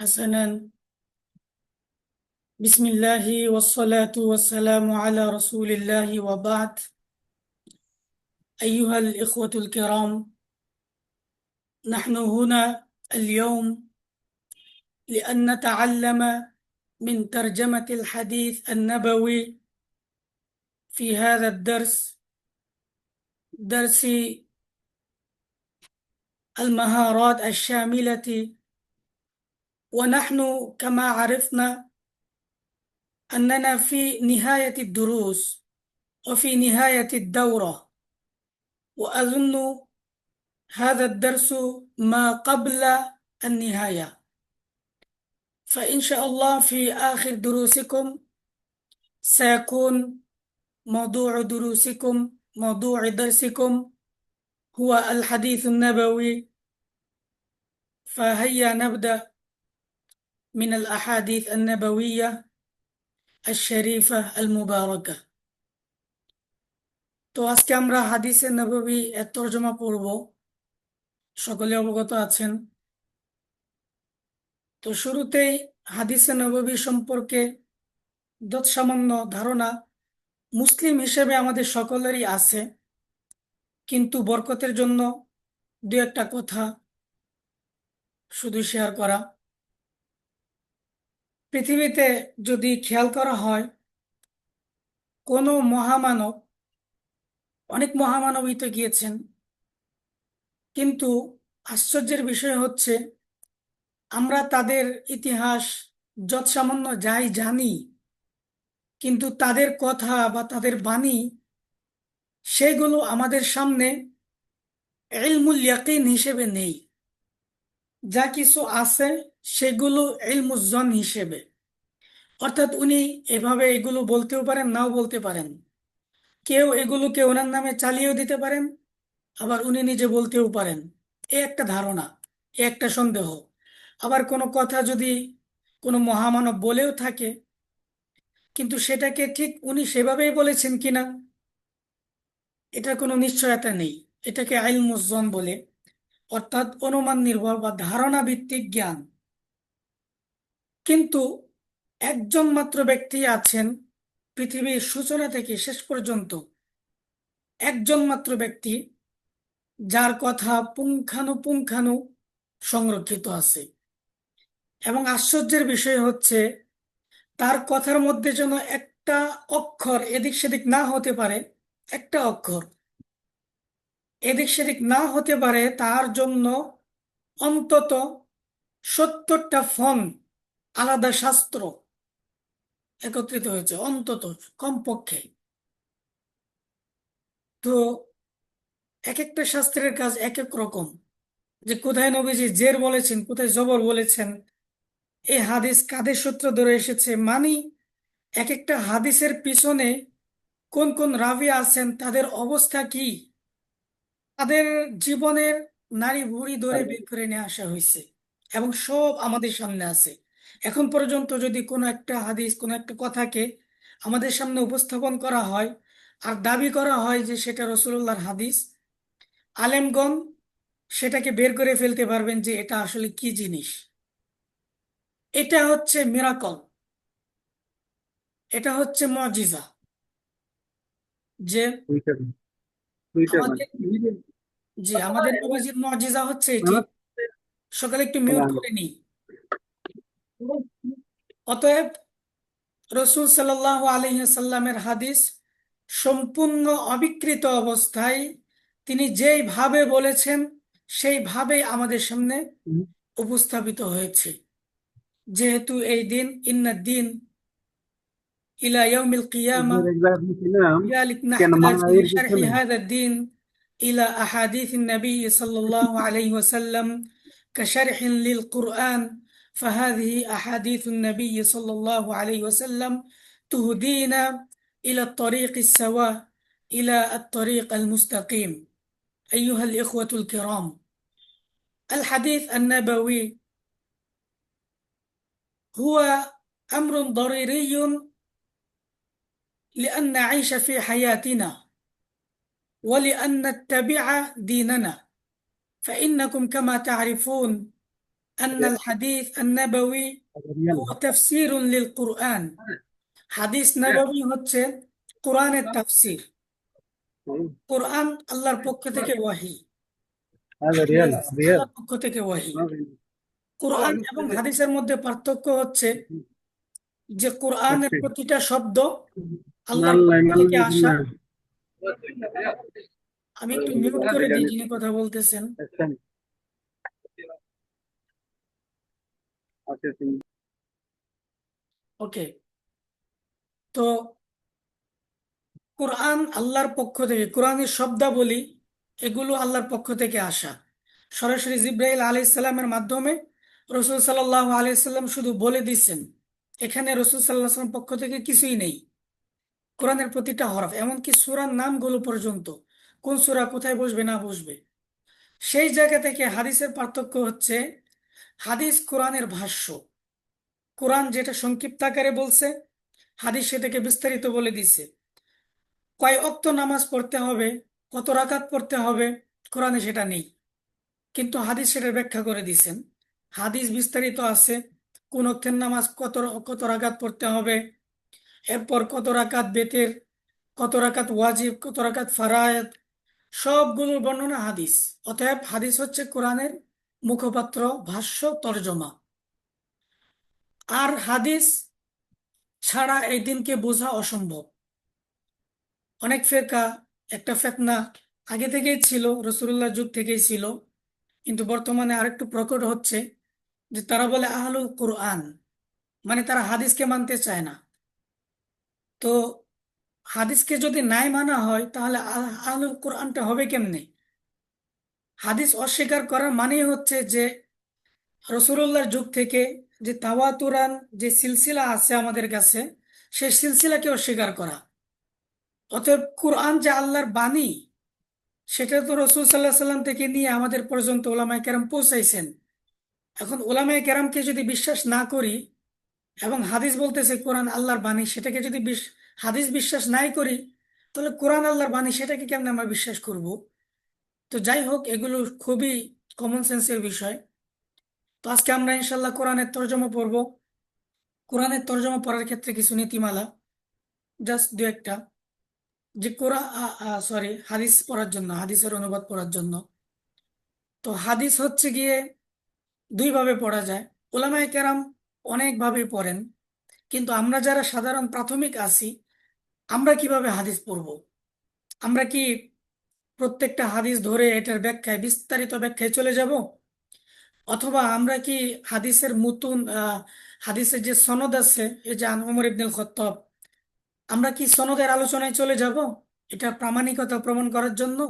حسنا. بسم الله والصلاة والسلام على رسول الله وبعد. أيها الإخوة الكرام، نحن هنا اليوم لأن نتعلم من ترجمة الحديث النبوي في هذا الدرس، درس المهارات الشاملة. ونحن كما عرفنا أننا في نهاية الدروس وفي نهاية الدورة، وأظن هذا الدرس ما قبل النهاية. فإن شاء الله في آخر دروسكم سيكون موضوع درسكم هو الحديث النبوي. فهيا نبدأ من الأحاديث النبوية الشريفة المباركة। তো আজকে আমরা হাদিসে নববী এর তরজমা পড়ব, সকলে অবগত আছেন। তো শুরুতেই হাদিসে নববী সম্পর্কে যৎসামান্য ধারণা মুসলিম হিসেবে আমাদের সকলেরই আছে, কিন্তু বরকতের জন্য দু একটা কথা শুধু শেয়ার করা। পৃথিবীতে যদি খেয়াল করা হয়, কোনো মহামানব, অনেক মহামানবই তো গিয়েছেন, কিন্তু আশ্চর্যের বিষয় হচ্ছে আমরা তাদের ইতিহাস যৎসামান্য যাই জানি, কিন্তু তাদের কথা বা তাদের বাণী সেগুলো আমাদের সামনে ইলমুল ইয়াকিন হিসেবে নেই। যা কিছু আছে সেগুলো ইলমুজ্জন হিসেবে, অর্থাৎ উনি এভাবে এগুলো বলতেও পারেন, নাও বলতে পারেন। কেউ এগুলোকে ওনার নামে চালিয়েও দিতে পারেন, আবার উনি নিজে বলতেও পারেন। এ একটা ধারণা, এ একটা সন্দেহ। আবার কোনো কথা যদি কোনো মহামানব বলেও থাকে, কিন্তু সেটাকে ঠিক উনি সেভাবেই বলেছেন কিনা এটার কোনো নিশ্চয়তা নেই। এটাকে ইলমুজ্জন বলে, অর্থাৎ অনুমান নির্ভর বা ধারণা ভিত্তিক জ্ঞান। কিন্তু একজন মাত্র ব্যক্তি আছেন পৃথিবীর সূচনা থেকে শেষ পর্যন্ত, একজন মাত্র ব্যক্তি যার কথা পুঙ্খানু সংরক্ষিত আছে। এবং আশ্চর্যের বিষয় হচ্ছে তার কথার মধ্যে যেন একটা অক্ষর এদিক সেদিক না হতে পারে, একটা অক্ষর এদিক সেদিক না হতে পারে, তার জন্য অন্তত 70টা ফর্ম আলাদা শাস্ত্র একত্রিত হয়েছে, অন্তত কমপক্ষে। তো এক একটা শাস্ত্রের কাজ এক এক রকম, যে কোথায় নবীজি জের বলেছেন, কোথায় জবর বলেছেন, এই হাদিস কাদের সূত্র ধরে এসেছে, মানি এক একটা হাদিসের পিছনে কোন কোন রাবি আছেন, তাদের অবস্থা কি, তাদের জীবনের নাড়ি ভুড়ি ধরে বের করে নিয়ে আসা হয়েছে এবং সব আমাদের সামনে আছে। এখন পর্যন্ত যদি কোনো একটা হাদিস, কোনো একটা কথাকে আমাদের সামনে উপস্থাপন করা হয় আর দাবি করা হয় যে সেটা রসুল্লাহর হাদিস, আলেমগণ সেটাকে বের করে ফেলতে পারবেন যে এটা আসলে কি জিনিস। এটা হচ্ছে মিরাকল, এটা হচ্ছে মুজিজা। যে দুইটা দুইটা ভাই। আমাদের, জি, আমাদের নবীজির মুজিজা হচ্ছে এটি। সকালে একটু মিউট করে নিই। অতএব রসুল সাল্লাল্লাহু আলাইহি সাল্লামের হাদিস সম্পূর্ণ অবিকৃত অবস্থায় তিনি যেইভাবে বলেছেন সেইভাবেই আমাদের সামনে উপস্থাপিত হয়েছে। যেহেতু এই দিন ইন্নাদ-দীন ইলা ইয়াউমিল কিয়ামা, একবার আপনি ছিলাম لذلك কেন نحتاج في মায়ের شرح পিছনে هذا الدين إلى أحاديث النبي صلى الله عليه وسلم كشرح للقرآن. فهذه أحاديث النبي صلى الله عليه وسلم تهدينا إلى الطريق السواء، إلى الطريق المستقيم. أيها الإخوة الكرام، الحديث النبوي هو أمر ضروري لأن نعيش في حياتنا ولأن نتبع ديننا. فإنكم كما تعرفون أن الحديث النبوي هذا ريال. هو تفسير للقرآن. হাদিস নববী হচ্ছে কোরআনের তাফসীর। কোরআন আল্লাহর পক্ষ থেকে ওয়াহি, هذا ريال হাদিস ريال. আল্লাহর পক্ষ থেকে ওয়াহি। ما في. কোরআন এবং হাদিসের মধ্যে পার্থক্য হচ্ছে যে কোরআনের تكفي. প্রতিটা শব্দ আল্লাহর نال পক্ষ نال থেকে আসা। نال. আমি একটু মিউট করে দিই যিনি কথা বলতেছেন। استنى. أوكي. ওকে, তো কোরআন আল্লাহর পক্ষ থেকে, কোরআনের শব্দাবলী এগুলো আল্লাহর পক্ষ থেকে আসা। সরাসরি জিব্রাইল আলাইহিস সালামের মাধ্যমে রসুল সাল্লাল্লাহু আলাইহি সাল্লাম শুধু বলে দিচ্ছেন। এখানে রসুল সাল্লাল্লাহু আলাইহি সাল্লাম পক্ষ থেকে কিছুই নেই। কোরআনের প্রতিটা হরফ, এমনকি সূরার নামগুলো পর্যন্ত, কোন সূরা কোথায় বসবে না বসবে। সেই জায়গা থেকে হাদিসের পার্থক্য হচ্ছে হাদিস কোরআনের ভাষ্য। কোরআন যেটা সংক্ষিপ্ত আকারে বলছে, হাদিস সেটাকে বিস্তারিত বলে দিছে। কয় ওয়াক্ত নামাজ পড়তে হবে, কত রাকাত পড়তে হবে, কোরআনে সেটা নেই, কিন্তু হাদিস সেটার ব্যাখ্যা করে দিছেন। হাদিস বিস্তারিত আছে, কোন ওয়াক্তের নামাজ কত কত রাকাত পড়তে হবে, এরপর কত রাকাত বেতের, কত রাকাত ওয়াজিব, কত রাকাত ফারায়েদ, সবগুলোর বর্ণনা হাদিস। অতএব হাদিস হচ্ছে কোরআনের মুখপাত্র, ভাষ্য, তর্জমা। আর হাদিস ছাড়া এই দিনকে বোঝা অসম্ভব। অনেক ফেরকা, একটা ফেতনা আগে থেকেই ছিল, রসুল্লাহ যুগ থেকেই ছিল, কিন্তু বর্তমানে আরেকটু প্রকট হচ্ছে যে তারা বলে আহলুল কোরআন, মানে তারা হাদিসকে মানতে চায় না। তো হাদিসকে যদি নাই মানা হয় তাহলে আহলুল কোরআনটা হবে কেমনে? হাদিস অস্বীকার করার মানেই হচ্ছে যে রসুল্লাহর যুগ থেকে যে তাওয়াতুরান যে সিলসিলা আছে আমাদের কাছে, সেই সিলসিলাকে অস্বীকার করা। অতএব কোরআন যে আল্লাহর বাণী, সেটা তো রসুল সাল্লাহ সাল্লাম থেকে নিয়ে আমাদের পর্যন্ত ওলামায়ে কেরাম পৌঁছাইছেন। এখন ওলামায়ে কেরামকে যদি বিশ্বাস না করি, এবং হাদিস বলতেছে কোরআন আল্লাহর বাণী, সেটাকে যদি হাদিস বিশ্বাস নাই করি, তাহলে কোরআন আল্লাহর বাণী সেটাকে কেমনে আমরা বিশ্বাস করব? তো যাই হোক, এগুলো খুবই কমন সেন্সের বিষয়। তো আজকে আমরা ইনশাল্লাহ কোরআনের তর্জমা পড়ব। কোরআনের তর্জমা পড়ার ক্ষেত্রে কিছু নীতিমালা, জাস্ট দু একটা, যে কোরআন, সরি, হাদিস পড়ার জন্য, হাদিসের অনুবাদ পড়ার জন্য। তো হাদিস হচ্ছে গিয়ে দুই ভাবে পড়া যায়। ওলামায়ে কেরাম অনেকভাবে পড়েন, কিন্তু আমরা যারা সাধারণ প্রাথমিক আছি, আমরা কিভাবে হাদিস পড়ব? আমরা কি প্রত্যেকটা হাদিস ধরে এটার ব্যাখ্যায়, বিস্তারিত ব্যাখ্যায় চলে যাব, অথবা আমরা কি হাদিসের মুতুন, হাদিসের যে সনদ আছে, এই যে আন ওমর ইবনুল খাত্তাব, আমরা কি সনদের আলোচনায় চলে যাব এটা প্রামাণিকতা প্রমাণ করার জন্য,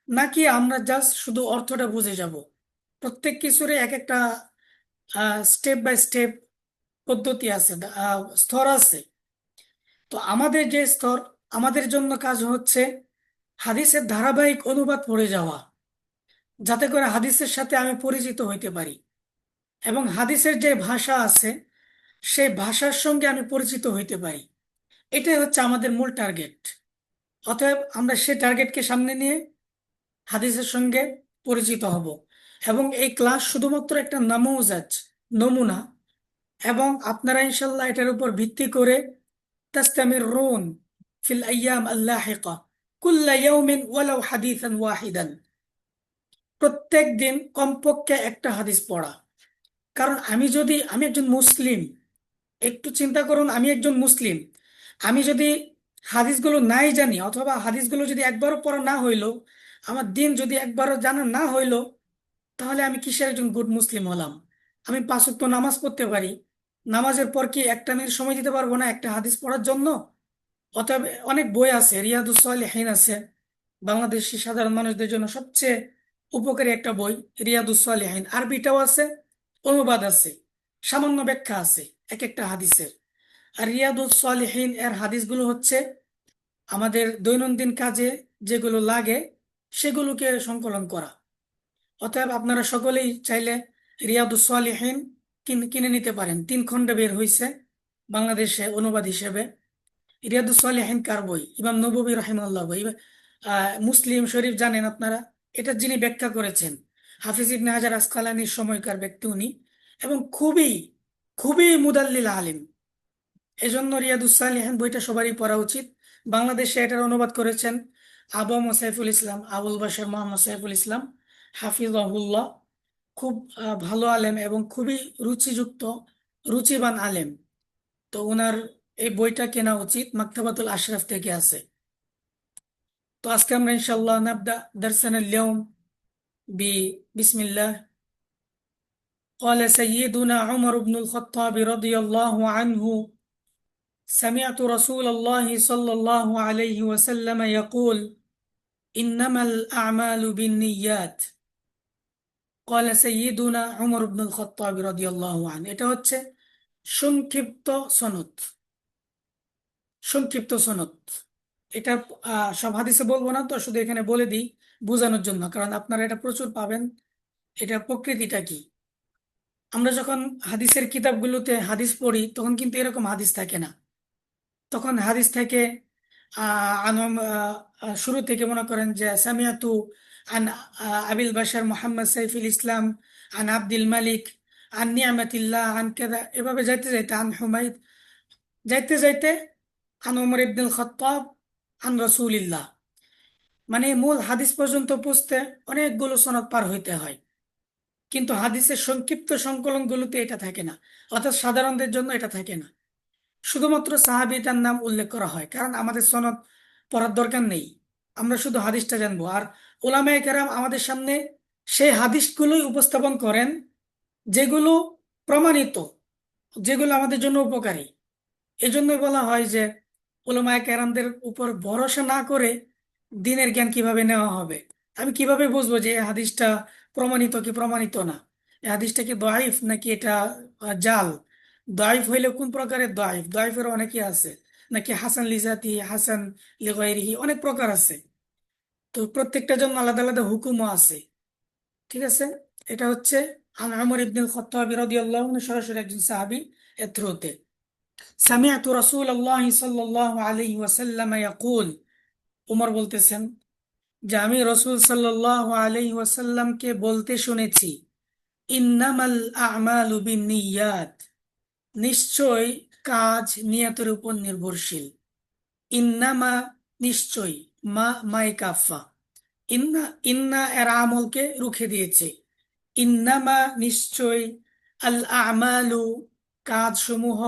নাকি আমরা জাস্ট শুধু অর্থটা বুঝে যাব? প্রত্যেক কিছুরই এক একটা স্টেপ বাই স্টেপ পদ্ধতি আছে, স্তর আছে। তো আমাদের যে স্তর, আমাদের জন্য কাজ হচ্ছে হাদিসের ধারাবাহিক অনুবাদ পড়ে যাওয়া, যাতে করে হাদিসের সাথে আমি পরিচিত হইতে পারি, এবং হাদিসের যে ভাষা আছে সেই ভাষার সঙ্গে আমি পরিচিত হইতে পারি। এটাই হচ্ছে আমাদের মূল টার্গেট। অতএব আমরা সেই টার্গেটকে সামনে নিয়ে হাদিসের সঙ্গে পরিচিত হব। এবং এই ক্লাস শুধুমাত্র একটা নামুজাজ, নমুনা, এবং আপনারা ইনশাল্লাহ এটার উপর ভিত্তি করে তাস্তামিরুন ফিল আইয়াম আল্লাহিকা কুল্লা ইয়াউমিন ওয়ালাউ হাদিসান ওয়াহিদান, প্রত্যেক দিন কমপক্ষে একটা হাদিস পড়া। কারণ আমি একজন মুসলিম, একটু চিন্তা করুন, আমি একজন মুসলিম, আমি যদি হাদিসগুলো নাই জানি, অথবা হাদিসগুলো যদি একবারও পড়া না হইলো, আমার দিন যদি একবারও জানা না হইলো, তাহলে আমি কিসের একজন গুড মুসলিম হলাম? আমি 5 ওয়াক্ত নামাজ পড়তে পারি, নামাজের পর কি একটা মিনিট সময় দিতে পারবো না একটা হাদিস পড়ার জন্য? অতএব অনেক বই আছে, রিয়াদুস সালিহিন আছে, বাংলাদেশি সাধারণ মানুষদের জন্য সবচেয়ে উপকারী একটা বই রিয়াদুস সালিহিন। আরবিটাও আছে, অনুবাদ আছে, সামান্য ব্যাখ্যা আছে এক একটা হাদিসের। আর রিয়াদুস সালিহিন এর হাদিসগুলো হচ্ছে আমাদের দৈনন্দিন কাজে যেগুলো লাগে সেগুলোকে সংকলন করা। অতএব আপনারা সকলেই চাইলে রিয়াদুস সালিহিন কিনে নিতে পারেন। 3 খণ্ডে বের হয়েছে বাংলাদেশে অনুবাদ হিসেবে। রিয়াদুস সালিহিন কার বই? ইমাম নববী রাহিমাহুল্লাহ বই। মুসলিম শরীফ জানেন আপনারা, এটা যিনি ব্যাখ্যা করেছেন হাফিজ ইবনে হাজার আসকালানির সময়কার ব্যক্তি উনি, এবং খুবই খুবই মুদাল্লিল আলিম। এজন্য রিয়াদুস সালিহিন বইটা সবারই পড়া উচিত। বাংলাদেশে এটার অনুবাদ করেছেন আবু সাইফুল ইসলাম, আবুল বাশার মোহাম্মদ সাইফুল ইসলাম হাফিজাহুল্লাহ। খুব ভালো আলেম এবং খুবই রুচিযুক্ত, রুচিবান আলেম। তো ওনার এই বইটা কেনা উচিত, মাকতাবাতুল আশরাফ থেকে আছে। তো আজকে আমরা ইনশাআল্লাহ নাবদা দারসানা আল-ইয়াওম বিসমিল্লাহ। قال سيدنا عمر بن الخطاب رضي الله عنه: سمعت رسول الله صلى الله عليه وسلم يقول: إنما الأعمال بالنيات. قال سيدنا عمر بن الخطاب رضي الله عنه। এটা হচ্ছে সংক্ষিপ্ত সনদ, সংক্ষিপ্ত সনদ। এটা সব হাদিসে বলবো না, তো শুধু এখানে বলে দিই বোঝানোর জন্য, কারণ আপনারা এটা প্রচুর পাবেন। এটা প্রকৃতিটা কি, আমরা যখন হাদিসের কিতাবগুলোতে হাদিস পড়ি তখন কিন্তু এরকম হাদিস থাকে না। তখন হাদিস থেকে শুরু থেকে মনে করেন যে সামিয়াতু আন আবিল বাশার মোহাম্মদ সাইফুল ইসলাম আন আব্দুল মালিক আন নিয়ামাতিল্লাহ আন কেদা, এভাবে যাইতে যাইতে আন হুমায়দ, যাইতে যাইতে আন ওমর ইবনুল খাত্তাব আন রাসূলিল্লাহ, মানে মূল হাদিস পর্যন্ত পৌঁছতে অনেকগুলো সনদ পার হইতে হয়। কিন্তু হাদিসের সংক্ষিপ্ত সংকলনগুলোতে এটা থাকে না, অর্থাৎ সাধারণদের জন্য এটা থাকে না। শুধুমাত্র সাহাবীটার নাম উল্লেখ করা হয়, কারণ আমাদের সনদ পড়ার দরকার নেই, আমরা শুধু হাদিসটা জানবো। আর উলামায়ে কেরাম আমাদের সামনে সেই হাদিসগুলোই উপস্থাপন করেন যেগুলো প্রমাণিত, যেগুলো আমাদের জন্য উপকারী। এজন্যই বলা হয় যে উলামায়ে কেরামদের উপর ভরসা না করে দ্বীনের জ্ঞান কিভাবে নেওয়া হবে। আমি কিভাবে বুঝবো যে এই হাদিসটা প্রমাণিত কি প্রমাণিত না, এই হাদিসটা কি দাইফ নাকি এটা জাল। দাইফ হইলে কোন প্রকারের দাইফ, দাইফের অনেকে আছে, নাকি হাসান লিজাতি, হাসান লিগাইরিহি, অনেক প্রকার আছে। তো প্রত্যেকটার জন্য আলাদা আলাদা হুকুমও আছে। ঠিক আছে, এটা হচ্ছে আন আমর ইবনুল খাত্তাব রাদিয়াল্লাহু আনহু, সরাসরি একজন সাহাবী এর থ্রুতে। সামিআতু রাসূলুল্লাহ সাল্লাল্লাহু আলাইহি ওয়াসাল্লাম ইয়াকুল, উমর বলতেছেন যে আমি রসূল সাল্লাল্লাহু আলাইহি ওয়াসাল্লামকে বলতে শুনেছি, ইন্নামাল আ'মালু বিন্নিয়াত, নিশ্চয় কাজ নিয়তের উপর নির্ভরশীল। ইন্নামা নিশ্চয়, মা মাই কাফা, ইন্না ইন্না এর আমলকে রুখে দিয়েছে। ইন্নামা নিশ্চয়, আল আমালু কাজসমূহ,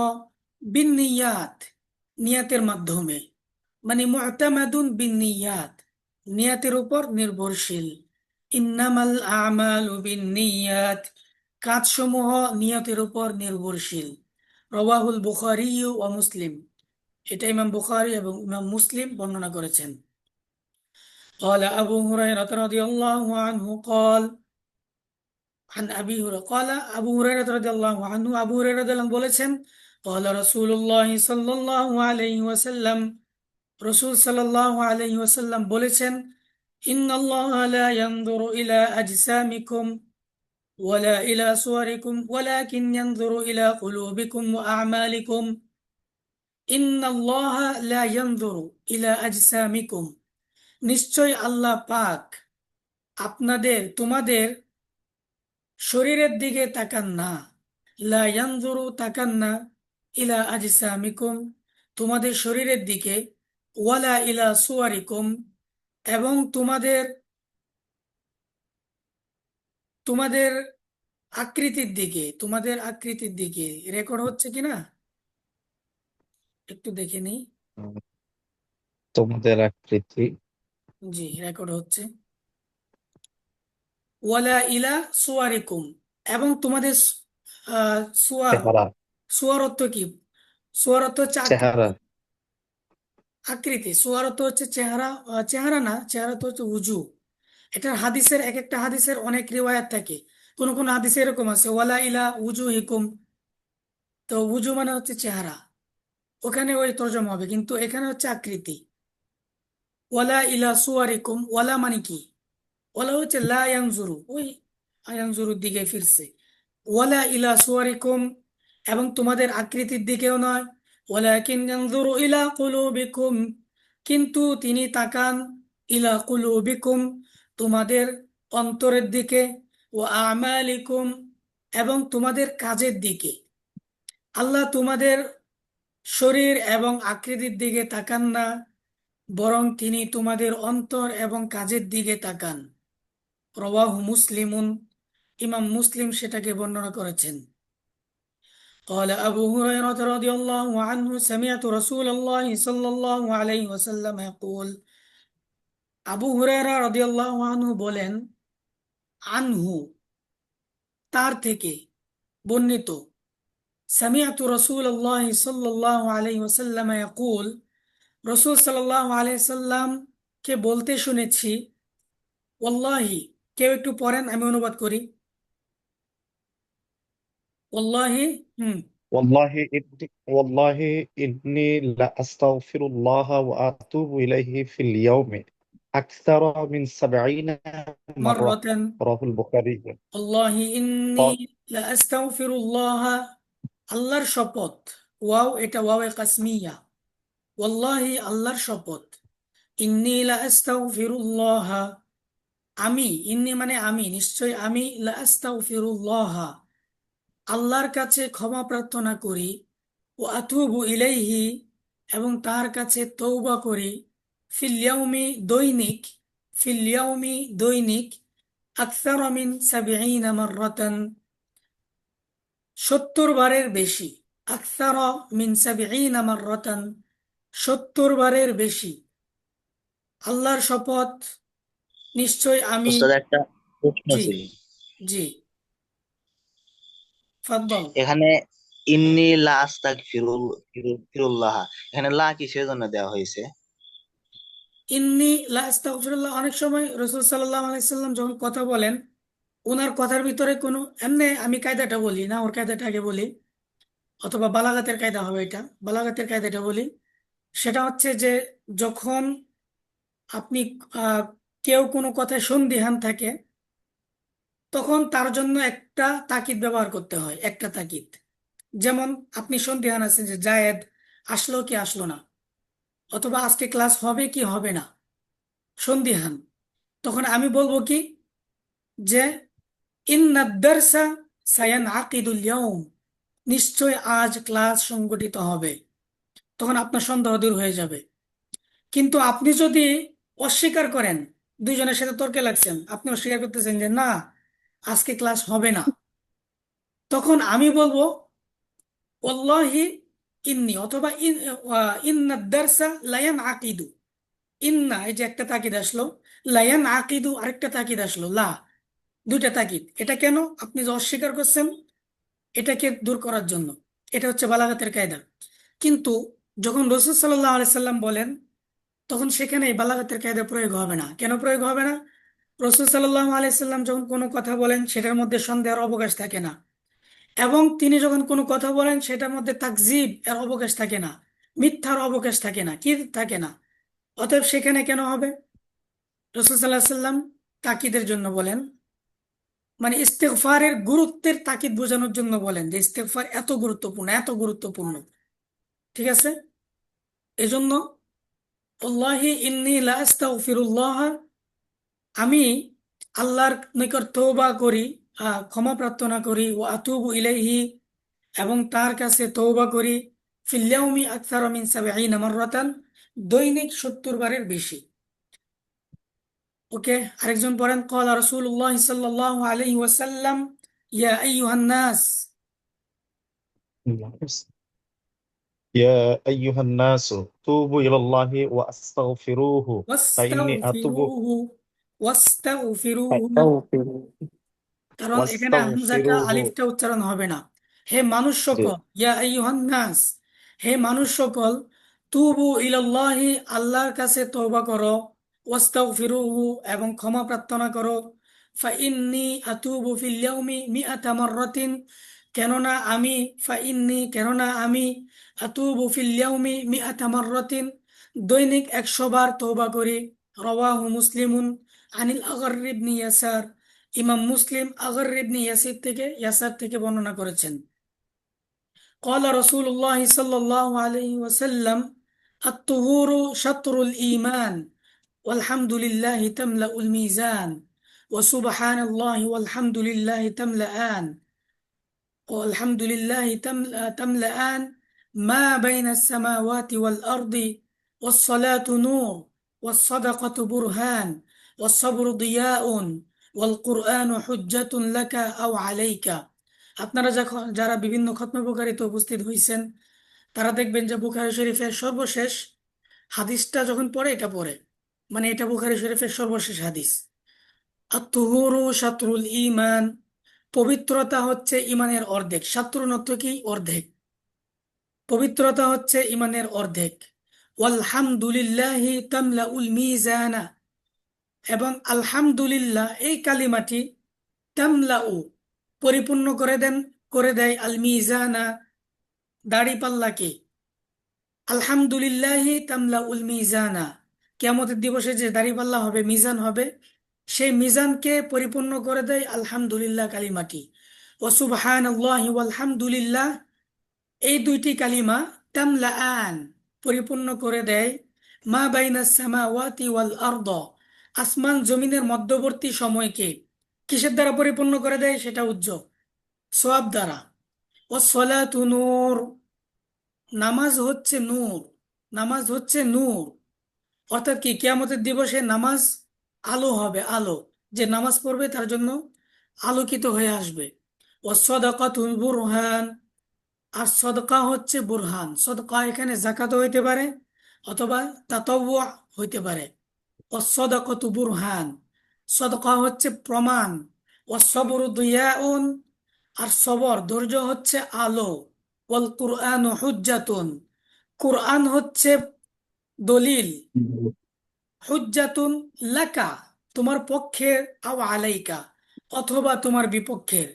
বিন্নিয়াত নিয়াতের মাধ্যমে, মানে মুতামাদুন বিন্নিয়াত নিয়াতের উপর নির্ভরশীল। ইন্নামাল আমালু বিন্নিয়াত কাজসমূহ নিয়তের উপর নির্ভরশীল। রওয়াহুল বুখারী ও মুসলিম, এটা ইমাম বুখারী এবং ইমাম মুসলিম বর্ণনা করেছেন। قال أبو هريرة رضي الله عنه قال عن أبي هريرة قال أبو هريرة رضي الله عنه أبو هريرة رضي الله عنه বলেছেন قال رسول الله صلى الله عليه وسلم رسول صلى الله عليه وسلم বলেছেন إن الله لا ينظر إلى أجسامكم ولا إلى صوركم ولكن ينظر إلى قلوبكم وأعمالكم إن الله لا ينظر إلى أجسامكم, নিশ্চয় আল্লাহ পাক তোমাদের শরীরের দিকে তাকান না। লা ইয়ানজুরু তাকান না, ইলা আজসামিকুম তোমাদের শরীরের দিকে, ওয়ালা ইলা সুয়ারিকুম এবং তোমাদের তোমাদের আকৃতির দিকে। রেকর্ড হচ্ছে কিনা একটু দেখে নিই। তোমাদের আকৃতি, জি, রেকর্ড হচ্ছে। ওয়ালা ইলা সুয়ারিকুম এবং তোমাদের সুয়ার, চেহারা, সুয়ার অর্থ কি? সুয়ার অর্থ হচ্ছে চেহারা, আকৃতি। সুয়ার অর্থ হচ্ছে চেহারা, চেহারা না, চেহারা তো হচ্ছে উজু। এটার হাদিসের এক একটা হাদিসের অনেক রিওয়ায়াত থাকে। কোন কোন হাদিসে এরকম আছে ওয়ালা ইলা উজু হিকুম, তো উজু মানে হচ্ছে চেহারা, ওখানে ওই তরজমা হবে, কিন্তু এখানে হচ্ছে আকৃতি। ওয়ালা ইলা সুয়ারিকুম, ওয়ালা মানে কি? ওয়ালা হচ্ছে লা ইয়ানজুরু, ওই ইয়ানজুরুর দিকে ফিরছে। ওয়ালা ইলা সুয়ারিকুম এবং তোমাদের আকৃতির দিকেও নয়। ওয়ালাকিন ইয়ানজুরু ইলা কুলুবিকুম, কিন্তু তিনি তাকান ইলা কুলুবিকুম তোমাদের অন্তরের দিকে। ওয়া আমালিকুম, এবং তোমাদের কাজের দিকে। আল্লাহ তোমাদের শরীর এবং আকৃতির দিকে তাকান না, বরং তিনি তোমাদের অন্তর এবং কাজের দিকে তাকান। রাওয়াহু মুসলিমুন, ইমাম মুসলিম সেটাকে বর্ণনা করেছেন। قال أبو هريرة رضي الله عنه سمعت رسول الله صلى الله عليه وسلم يقول, আবু হুরায়রা রাদিয়াল্লাহু আনহু বলেন, আনহু তার থেকে বর্ণিত, সামিআতু রাসূলুল্লাহ সাল্লাল্লাহু আলাইহি ওয়াসাল্লাম ইয়াকুল, রাসূল সাল্লাল্লাহু আলাইহি ওয়াসাল্লাম কে বলতে শুনেছি। ওয়াল্লাহি, কেউ একটু পড়েন, আমি অনুবাদ করি। ওয়াল্লাহি, হুম, والله إني لأستغفر الله وأتوب إليه في اليوم أكثر من 70 مرة. মাররাতান, رواه البخاري. আল্লাহি ইন্নী قال লা আস্তাগফিরুল্লাহ, আল্লাহর শপথ, ওয়াও এটা ওয়াও এ কাসমিয়া, ওয়াল্লাহি আল্লাহর শপথ, ইন্নী লা আস্তাগফিরুল্লাহ, আমি, ইন্নী মানে আমি, নিশ্চয় আমি, লা আস্তাগফিরুল্লাহ আল্লাহর কাছে ক্ষমা প্রার্থনা করি, ও আতুবু ইলাইহি এবং তার কাছে তৌবা করি, ফিল ইয়াউমি দৈনিক, ফিল ইয়াউমি দৈনিক, আকসার মিন 70 মাররাতান 70 বারের বেশি, আকসার মিন 70 মাররাতান 70 বারের বেশি। আল্লাহর শপথ, নিশ্চয় আমি, উস্তাদ, একটা প্রশ্ন জি, ছিল জি, ফাদ্দল। এখানে। ইন্নি লা আস্তাগফিরুল্লাহ, এখানে লা কিসের জন্য দেওয়া হয়েছে? ইন্নি লা আস্তাগফিরুল্লাহ, অনেক সময় রাসূল সাল্লাল্লাহু আলাইহি সাল্লাম যখন কথা বলেন, ওনার কথার ভিতরে কোনো এমনি, আমি কায়দাটা বলি না, ওর কায়দাটা আগে বলি, অথবা বালাগাতের কায়দা হবে, এটা বালাগাতের কায়দাটা বলি। সেটা হচ্ছে যে, যখন আপনি আহ, কেউ কোনো কথায় সন্দিহান থাকে, তখন তার জন্য একটা তাকিদ ব্যবহার করতে হয়, একটা তাকিদ। যেমন আপনি সন্দিহান আছেন যে জায়েদ আসলো কি আসলো না, অথবা আজকে ক্লাস হবে কি হবে না, সন্দিহান। তখন আমি বলবো কি, যে ইন্না দারসা সায়ানআকিদুল ইয়াউম, নিশ্চয় আজ ক্লাস সংগঠিত হবে। তখন আপনার সন্দেহ দূর হয়ে যাবে। কিন্তু আপনি যদি অস্বীকার করেন, দুইজনের সাথে তর্কে লাগছেন, আপনি অস্বীকার করতেছেন যে না, আজকে ক্লাস হবে না, তখন আমি বলবো ওয়াল্লাহি ইন্নি, অথবা ইন্না দারসা লায়ান আকিদু, ইন্না এই যে একটা তাকিদ আসলো, লায়ান আকিদু আরেকটা তাকিদ আসলো, লা, দুইটা তাকিদ। এটা কেন? আপনি যে অস্বীকার করছেন, এটাকে দূর করার জন্য। এটা হচ্ছে বালাগাতের কায়দা। কিন্তু যখন রাসূল সাল্লাল্লাহু আলাইহি সাল্লাম বলেন, তখন সেখানে এই বালাগাতের কায়দা প্রয়োগ হবে না। কেন প্রয়োগ হবে না? রাসূল সাল্লাল্লাহু আলাইহি সাল্লাম যখন কোনো কথা বলেন, সেটার মধ্যে সন্দেহের অবকাশ থাকে না। এবং তিনি যখন কোনো কথা বলেন, সেটার মধ্যে তাকজিব এর অবকাশ থাকে না, মিথ্যার অবকাশ থাকে না, কি থাকে না। অতএব সেখানে কেন হবে? রাসূল সাল্লাল্লাহু আলাইহি সাল্লাম তাকিদের জন্য বলেন, মানে ইস্তেগফারের গুরুত্বের তাকিদ বোঝানোর জন্য বলেন, যে ইস্তেগফার এত গুরুত্বপূর্ণ, এত গুরুত্বপূর্ণ। ঠিক আছে? এজন্য আল্লাহি ইন্নী লা আস্তাগফিরুল্লাহ, আমি আল্লাহর নিকট তওবা করি, ক্ষমা প্রার্থনা করি, ও আতুবু ইলাইহি এবং তার কাছে তওবা করি, ফিল ইয়াউমি আকসার মিন 70 মাররাতান, দৈনিক 70 বারের বেশি। ওকে, আরেকজন পড়েন, ক্বালা রাসূলুল্লাহ সাল্লাল্লাহু আলাইহি ওয়াসাল্লাম, ইয়া আইয়ুহান নাস يا أيها الناس توبوا إلى الله وأستغفروه فإني أتوب ওয়াস্তাগফিরুহু, ওয়াস্তাগফিরুহু, أستغفر কারণ এখানে হামজাটা واستغفروه. আলিফটা উচ্চারণ হবে না। হে মানুষ সকল, জি, ইয়া আইয়ুহান নাস, হে মানুষ সকল, তুবু ইলাল্লাহি, আল্লাহর কাছে তওবা করো, ওয়াস্তাগফিরুহু এবং ক্ষমা প্রার্থনা করো, ফাইন্নী আতুবু ফিল ইয়াউমি মিআতা মাররাতিন, কেননা আমি, কেননা আমি, আতুবু ফিল ইয়াউমি মিআতা মাররাতিন, দৈনিক 100 বার তওবা করি। রাওয়াহু মুসলিমুন আনিল আগর ইবনে ইয়াসার, ইমাম মুসলিম আগর ইবনে ইয়াসার থেকে বর্ণনা করেছেন। قال رسول الله صلى الله عليه وسلم, الطهور شطر الإيمان والحمد لله تملأ الميزان وسبحان الله والحمد لله تملأان والحمد لله تملأان ما بين السماوات والأرض والصلاة نور والصدقة برهان والصبر ضياء والقرآن حجة لك أو عليك। আপনারা যখন যারা বিভিন্ন খতমে বুখারীতে উপস্থিত হয়েছেন তারা দেখবেন যে বুখারী শরীফের সর্বশেষ হাদিসটা যখন পড়ে এটা পড়ে, মানে এটা বুখারী শরীফের সর্বশেষ হাদিস। আত-তুহুরু শাতরুল ঈমান, পবিত্রতা হচ্ছে ইমানের অর্ধেক। শাতরুন অর্থ কি? অর্ধেক। পবিত্রতা হচ্ছে ইমানের অর্ধেক। ওয়ালহামদুলিল্লাহি তামলাউল মিজানা, এবং আলহামদুলিল্লাহ এই কালিমাটি তামলাউ পরিপূর্ণ করে দেয় আল মিজানা দাড়িপাল্লাকে। আলহামদুলিল্লাহি তামলাউল মিজানা, কিয়ামতের দিবসে যে দাড়িপাল্লা হবে, মিজান হবে, সেই মিজানকে পরিপূর্ণ করে দেয় আলহামদুলিল্লাহ কালিমাটি। ও সুবহানাল্লাহি ওয়ালহামদুলিল্লাহ এই দুইটি কালিমা তামলাআন পরিপূর্ণ করে দেয় মা বাইনাস সামাওয়াতি ওয়াল আরদ, আসমান জমিনের মধ্যবর্তী সময়কে। কিসের দ্বারা পরিপূর্ণ করে দেয়? সেটা উজ্জ্বল সওয়াব দ্বারা। ও সলাতু নূর, নামাজ হচ্ছে নূর। নামাজ হচ্ছে নূর অর্থাৎ কি? কিয়ামতের দিবসে নামাজ আলো হবে, আলো। যে নামাজ পড়বে তার জন্য আলোকিত হয়ে আসবে। ও সদাকাতু বুরহান, আর সদকা হচ্ছে বুরহান। সদকা এখানে জাকাতও হইতে পারে অথবা তাতাওয়া হইতে পারে। ও সদাকাতু বুরহান, সদকা হচ্ছে প্রমাণ। ও সবরু দিয়াউন, আর সবর ধৈর্য হচ্ছে আলো। ওয়াল কুরআন হুজ্জাতুন, কুরআন হচ্ছে দলিল। হুজ্জাতুন লাকা, তোমার পক্ষে, আও আলাইকা, অথবা তোমার বিপক্ষের।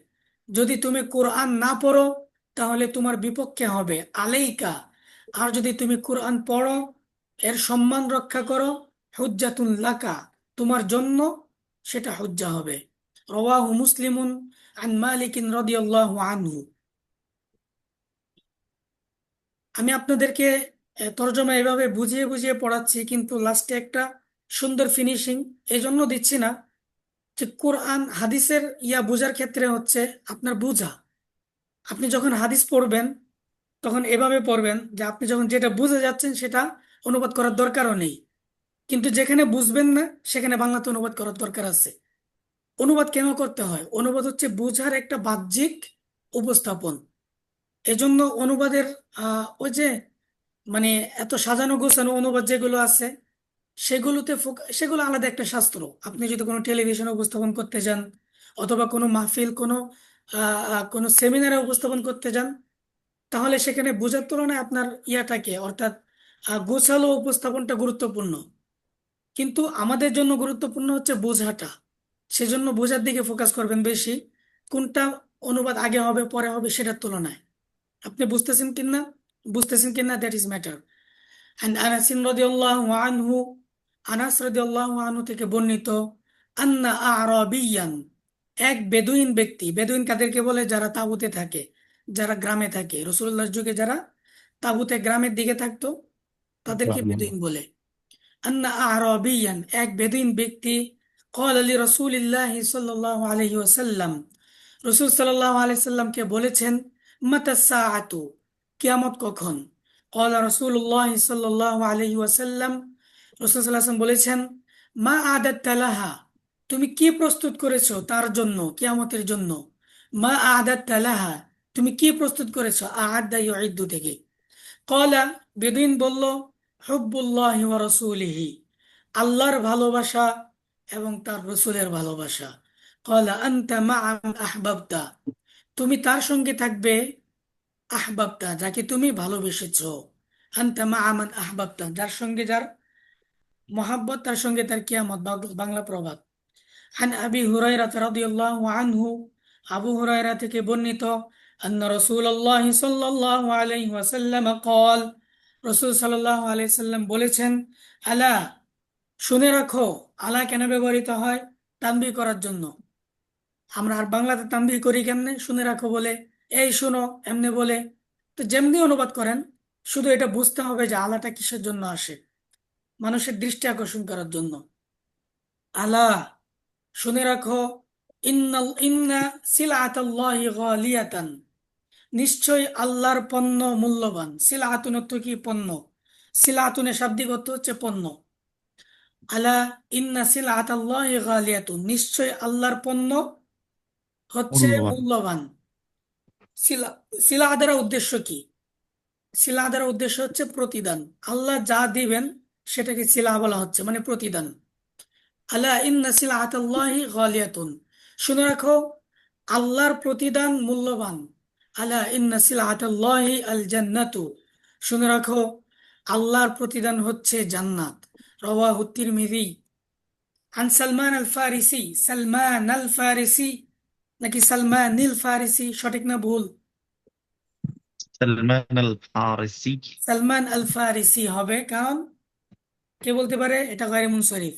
যদি তুমি কোরআন না পড়ো তাহলে তোমার বিপক্ষে হবে আলাইকা, আর যদি তুমি কোরআন পড়ো, এর সম্মান রক্ষা করো, হুজ্জাতুন লাকা, তোমার জন্য সেটা হুজ্জা হবে। রাওয়াহু মুসলিমুন আন মালিকিন রাদিয়াল্লাহু আনহু। আমি আপনাদেরকে তর্জমা এভাবে বুঝিয়ে বুঝিয়ে পড়াচ্ছি, কিন্তু লাস্টে একটা সুন্দর ফিনিশিং এই জন্য দিচ্ছি না যে কোরআন হাদিসের বোঝার ক্ষেত্রে হচ্ছে আপনার বোঝা। আপনি যখন হাদিস পড়বেন তখন এভাবে পড়বেন যে আপনি যখন যেটা বুঝে যাচ্ছেন সেটা অনুবাদ করার দরকারও নেই, কিন্তু যেখানে বুঝবেন না সেখানে বাংলাতে অনুবাদ করার দরকার আছে। অনুবাদ কেন করতে হয়? অনুবাদ হচ্ছে বোঝার একটা বাহ্যিক উপস্থাপন। এজন্য অনুবাদের ওই যে মানে এত সাজানো গোছানো অনুবাদ যেগুলো আছে সেগুলো আলাদা একটা শাস্ত্র। আপনি যদি কোনো টেলিভিশনে উপস্থাপন করতে যান অথবা কোনো মাহফিল, কোনো সেমিনারে উপস্থাপন করতে যান, তাহলে সেখানে বোঝার তুলনায় আপনার অর্থাৎ গোছালো উপস্থাপনটা গুরুত্বপূর্ণ। কিন্তু আমাদের জন্য গুরুত্বপূর্ণ হচ্ছে বোঝাটা। সেজন্য বোঝার দিকে ফোকাস করবেন বেশি, কোনটা অনুবাদ আগে হবে পরে হবে সেটার তুলনায়। আপনি বুঝতেছেন কিনা দ্যাট ইজ ম্যাটার। عن أنس رضي الله عنه, আনাস রাদিয়াল্লাহু আনহু থেকে বর্ণিত, আন্না আরাবিয়ান, এক বেদুইন ব্যক্তি। বেদুইন কাদেরকে বলে? যারা তাঁবুতে থাকে, যারা গ্রামে থাকে। রাসূলুল্লাহর যুগে যারা তাঁবুতে গ্রামের দিকে থাকতো তাদেরকে বেদুইন বলে। আন্না আরাবিয়ান, এক বেদুইন ব্যক্তি, ক্বালা লি রাসূলিল্লাহি সাল্লাল্লাহু আলাইহি ওয়াসাল্লাম, রাসূল সাল্লাল্লাহু আলাইহি সাল্লামকে বলেছেন, মাতা সাআতু, কিয়ামত কখন? ক্বালা রাসূলুল্লাহ সাল্লাল্লাহু আলাইহি ওয়াসাল্লাম, রাসূল সাল্লাল্লাহু আলাইহি ওয়াসাল্লাম বলেছেন, মা আদাত্তা লাহা, তুমি কি প্রস্তুত করেছো তার জন্য, কিয়ামতের জন্য। মা আদাত্তা লাহা, তুমি কি প্রস্তুত করেছো? আ'আদ্দা ইউইদ্দু থেকে। ক্বালা, বেদুইন বলল, হুব্বুল্লাহি ওয়া রাসূলিহি, আল্লাহর ভালোবাসা এবং তার রসুলের ভালোবাসা। ক্বালা আনতা মা'a মান আহবাবতা, তুমি তার সঙ্গে থাকবে, আহবাবতা যাকে তুমি ভালোবেসেছো। আনতা মা'a মান আহবাবতা, যার সঙ্গে যার মহাব্বত তার সঙ্গে তার কিয়ামত। বাংলা প্রবাদ। আন আবি হুরায়রা রাদিয়াল্লাহু আনহু, আবু হুরায়রা থেকে বর্ণিত, আন্না রাসূলুল্লাহি সাল্লাল্লাহু আলাইহি ওয়াসাল্লাম ক্বাল, রাসূল সাল্লাল্লাহু আলাইহি সাল্লাম বলেছেন, আলা, শুনে রাখো। আলা কেন ব্যবহৃত হয়? তানবীহ করার জন্য। আমরা আর বাংলাতে তানবীহ করি কেমনে? শুনে রাখো বলে, এই শুনো এমনি বলে। তো যেমনি অনুবাদ করেন, শুধু এটা বুঝতে হবে যে আলাটা কিসের জন্য আসে, মানুষের দৃষ্টি আকর্ষণ করার জন্য। আলা, শুনে রাখো, ইন্না সিলআতাল্লাহি গালিয়াতান, নিশ্চয় আল্লাহর পণ্য মূল্যবান। সিলআতুন অর্থ কি? পণ্য। সিলআতুনের শাব্দিক অর্থ হচ্ছে পণ্য। আলা ইন্না সিলআতাল্লাহি গালিয়াতুন, নিশ্চয় আল্লাহর পণ্য হচ্ছে মূল্যবান। মূল্যবান। সিলা সিলা দ্বারা উদ্দেশ্য কি? সিলা দ্বারা উদ্দেশ্য হচ্ছে প্রতিদান। আল্লাহ যা দিবেন সেটাকে সিলা বলা হচ্ছে, মানে প্রতিদান। আলা ইন্না সিলআতাল্লাহি গালিয়াতুন, শুনে রাখো আল্লাহর প্রতিদান মূল্যবান। আলা ইন্না সিলআতাল্লাহি আল জান্নাতু, শুনে রাখো আল্লাহর প্রতিদান হচ্ছে জান্নাত। রাওয়াহু তিরমিজি। আন সালমান আল ফারিসি, সালমান আল ফারিসি নাকি সালমানিল ফারিসি, সঠিক না ভুল? সালমান আল ফারিসি। সালমান আল ফারিসি হবে, কারণ কে বলতে পারে এটা গায়রে মুনসরিফ।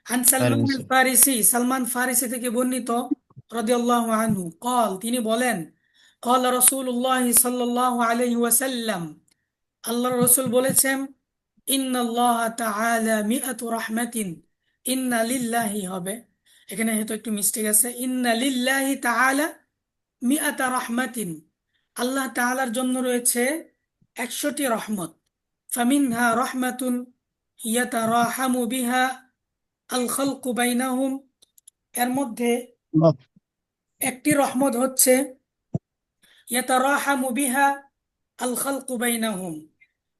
আন সালমান আল ফারিসি, সালমান ফারিসি থেকে বর্ণিত, রাদিয়াল্লাহু আনহু قال, তিনি বলেন, قال রাসূলুল্লাহ সাল্লাল্লাহু আলাইহি ওয়াসাল্লাম, আল্লাহর রাসূল বলেছেন, ইন্নাল্লাহ তাআলা মিআতু রাহমাতিন, ইন্না লিল্লাহি হবে, এখানে হয়তো একটু মিস্টেক আছে, ইন্না লিল্লাহি তাআলা মিআতা রাহমাতিন, আল্লাহ তাআলার জন্য রয়েছে 100টি রহমত। ফামিনহা রহমাতুন ইয়াতারাহামু বিহা আল খালকু বাইনাহুম, এর মধ্যে একটি রহমত হচ্ছে ইয়াতারাহামু বিহা আল খালকু বাইনাহুম,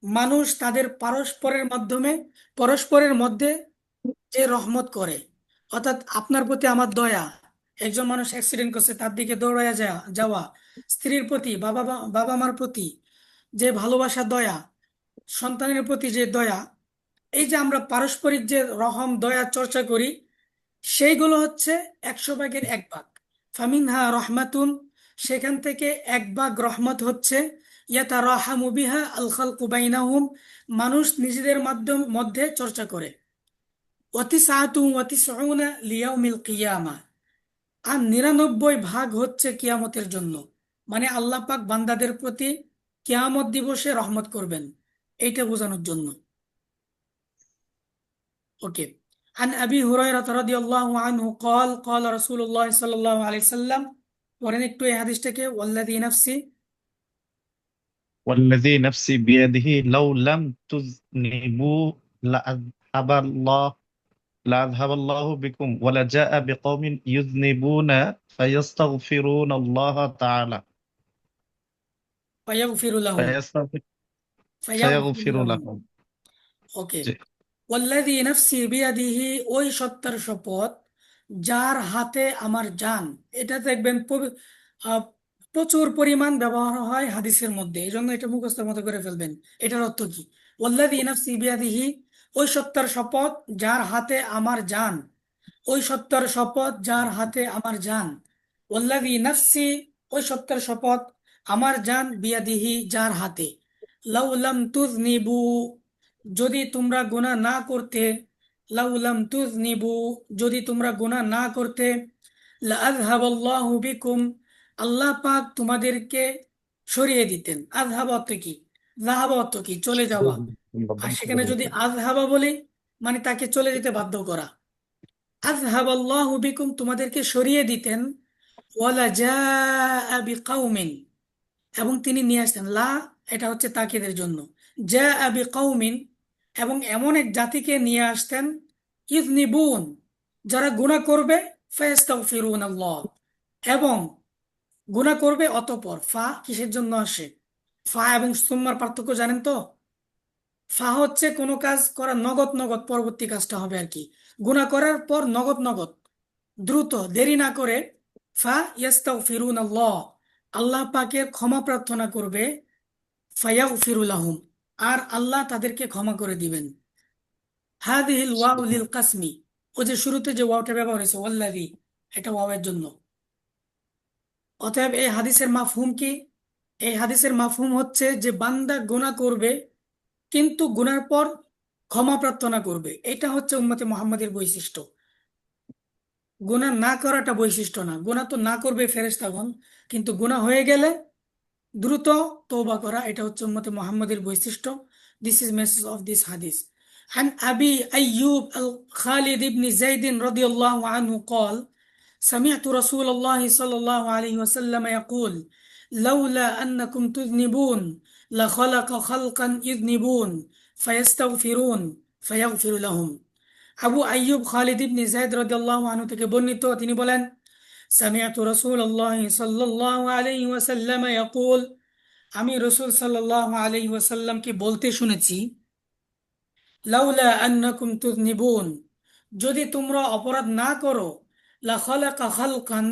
মানুষ তাদের পরস্পরের মধ্যে যে রহমত করে, অর্থাৎ আপনার প্রতি আমার দয়া, একজন মানুষ অ্যাক্সিডেন্ট করছে তার দিকে দৌড়াইয়া যাওয়া, স্ত্রীর প্রতি, বাবা মার প্রতি যে ভালোবাসা, দয়া, সন্তানের প্রতি যে দয়া, এই যে আমরা পারস্পরিক যে রহম দয়া চর্চা করি, সেইগুলো হচ্ছে 100 ভাগের 1 ভাগ। ফামিনহা রহমাতুন, সেখান থেকে 1 ভাগ রহমত হচ্ছে ইয়াতারাহামু বিহা আল খালকু বাইনাহুম, মানুষ নিজেদের মধ্যে চর্চা করে। ওয়াতিসআতুন লিয়াউমিল কিয়ামা, আর 99 ভাগ হচ্ছে কিয়ামতের জন্য, মানে আল্লাহ পাক বান্দাদের প্রতি কিয়ামত দিবসে রহমত করবেন, এইটা বোঝানোর জন্য। ওকে। عن أبي هريرة رضي الله عنه قال قال رسول الله صلى الله عليه وسلم, পড়েন একটু এই হাদিসটাকে, والذي نفسي, والذي نفسي بيده لو لم تذنبوا لأذهب الله لأذهب الله بكم ولجاء بقوم يذنبون فيستغفرون الله تعالى فيغفر لهم فيستغفر فيغفر فيغفر لهم لهم। ওকে। জি। ওয়াল্লাযী নাফসি বিয়াদিহি, ওই সত্তার শপথ যার হাতে আমার জান। এটা দেখবেন আহ, প্রচুর পরিমাণ ব্যবহার হয় হাদিসের মধ্যে, এই জন্য এটা মুখস্থের মতো করে ফেলবেন। এটার অর্থ কি? ওয়াল্লাযী নাফসি বিয়াদিহি, ওই সত্তার শপথ যার হাতে আমার জান, ওই সত্তার শপথ যার হাতে আমার জান। ওয়াল্লাযী নাফসি, ওই সত্তার শপথ আমার জান, বিয়াদিহি যার হাতে, লাউ লাম তুযনিবু, যদি তোমরা গুনাহ না করতে, লাউ লাম তুযনিবু, যদি তোমরা গুনাহ না করতে, লাআযহাবাল্লাহু বিকুম, আল্লাহ পাক তোমাদেরকে সরিয়ে দিতেন। আযহাব অর্থ কি? যাহাব অর্থ কি? চলে যাওয়া। আর সেখানে যদি আযহাবা বলি, মানে তাকে চলে যেতে বাধ্য করা। আযহাবাল্লাহু বিকুম, তোমাদেরকে সরিয়ে দিতেন। ওয়ালা জাআ বিকাউমিন, এবং তিনি নিয়ে আসতেন। লা, এটা হচ্ছে তাকিদের জন্য। জাআ বিকাউমিন, এবং এমন এক জাতিকে নিয়ে আসতেন, ইযনিবুন, যারা গুনাহ করবে, ফায়াস্তাগফিরুনাল্লাহ, এবং গুনাহ করবে অতঃপর। ফা কিসের জন্য আসে? ফা এবং সুম্মার পার্থক্য জানেন তো? ফা হচ্ছে কোনো কাজ করা, নগদ নগদ পরবর্তী কাজটা হবে আর কি। গুনাহ করার পর নগদ নগদ, দ্রুত, দেরি না করে, ফা ইয়াস্তাগফিরুনাল্লাহ, আল্লাহ পাকের ক্ষমা প্রার্থনা করবে, ফায়াগফিরু লাহুম, আর আল্লাহ তাদেরকে ক্ষমা করে দিবেন। হাদিহিল ওয়াউ লিল কাসমি, ও যে শুরুতে যে ওয়াওটা ব্যবহার হয়েছে ওয়াল্লাযী, এটা ওয়াওয়ের জন্য। অতএব এই হাদিসের মাফহুম কি? এই হাদিসের মাফহুম হচ্ছে যে বান্দা গুনাহ করবে, কিন্তু গুনার পর ক্ষমা প্রার্থনা করবে, এটা হচ্ছে উম্মতে মুহাম্মাদের বৈশিষ্ট্য। গুনাহ না করাটা বৈশিষ্ট্য না। গুনাহ তো না করবে ফেরেশতাগণ, কিন্তু গুনাহ হয়ে গেলে দ্রুত তওবা করা, এটা হচ্ছে উম্মতে মুহাম্মাদের বৈশিষ্ট্য। This is message of this হাদিস। عن أبي أيوب الخالد بن زيد رضي الله عنه قال سمعت رسول الله صلى الله عليه وسلم يقول لولا أنكم تذنبون لخلق خلقا يذنبون فيستغفرون فيغفر لهم আবু আইয়ুব খালিদ ইবনে যায়েদ রাদিয়াল্লাহু আনহু থেকে বর্ণিত তিনি বলেন সামিআতু রাসূলুল্লাহ সাল্লাল্লাহু আলাইহি ওয়াসাল্লাম ইয়াকুল আমি রাসূল সাল্লাল্লাহু আলাইহি ওয়াসাল্লামকে বলতে শুনেছি লাউলা আন্নাকুম তুযনিবুন যদি তোমরা অপরাধ না করো লা খালাকা খালকান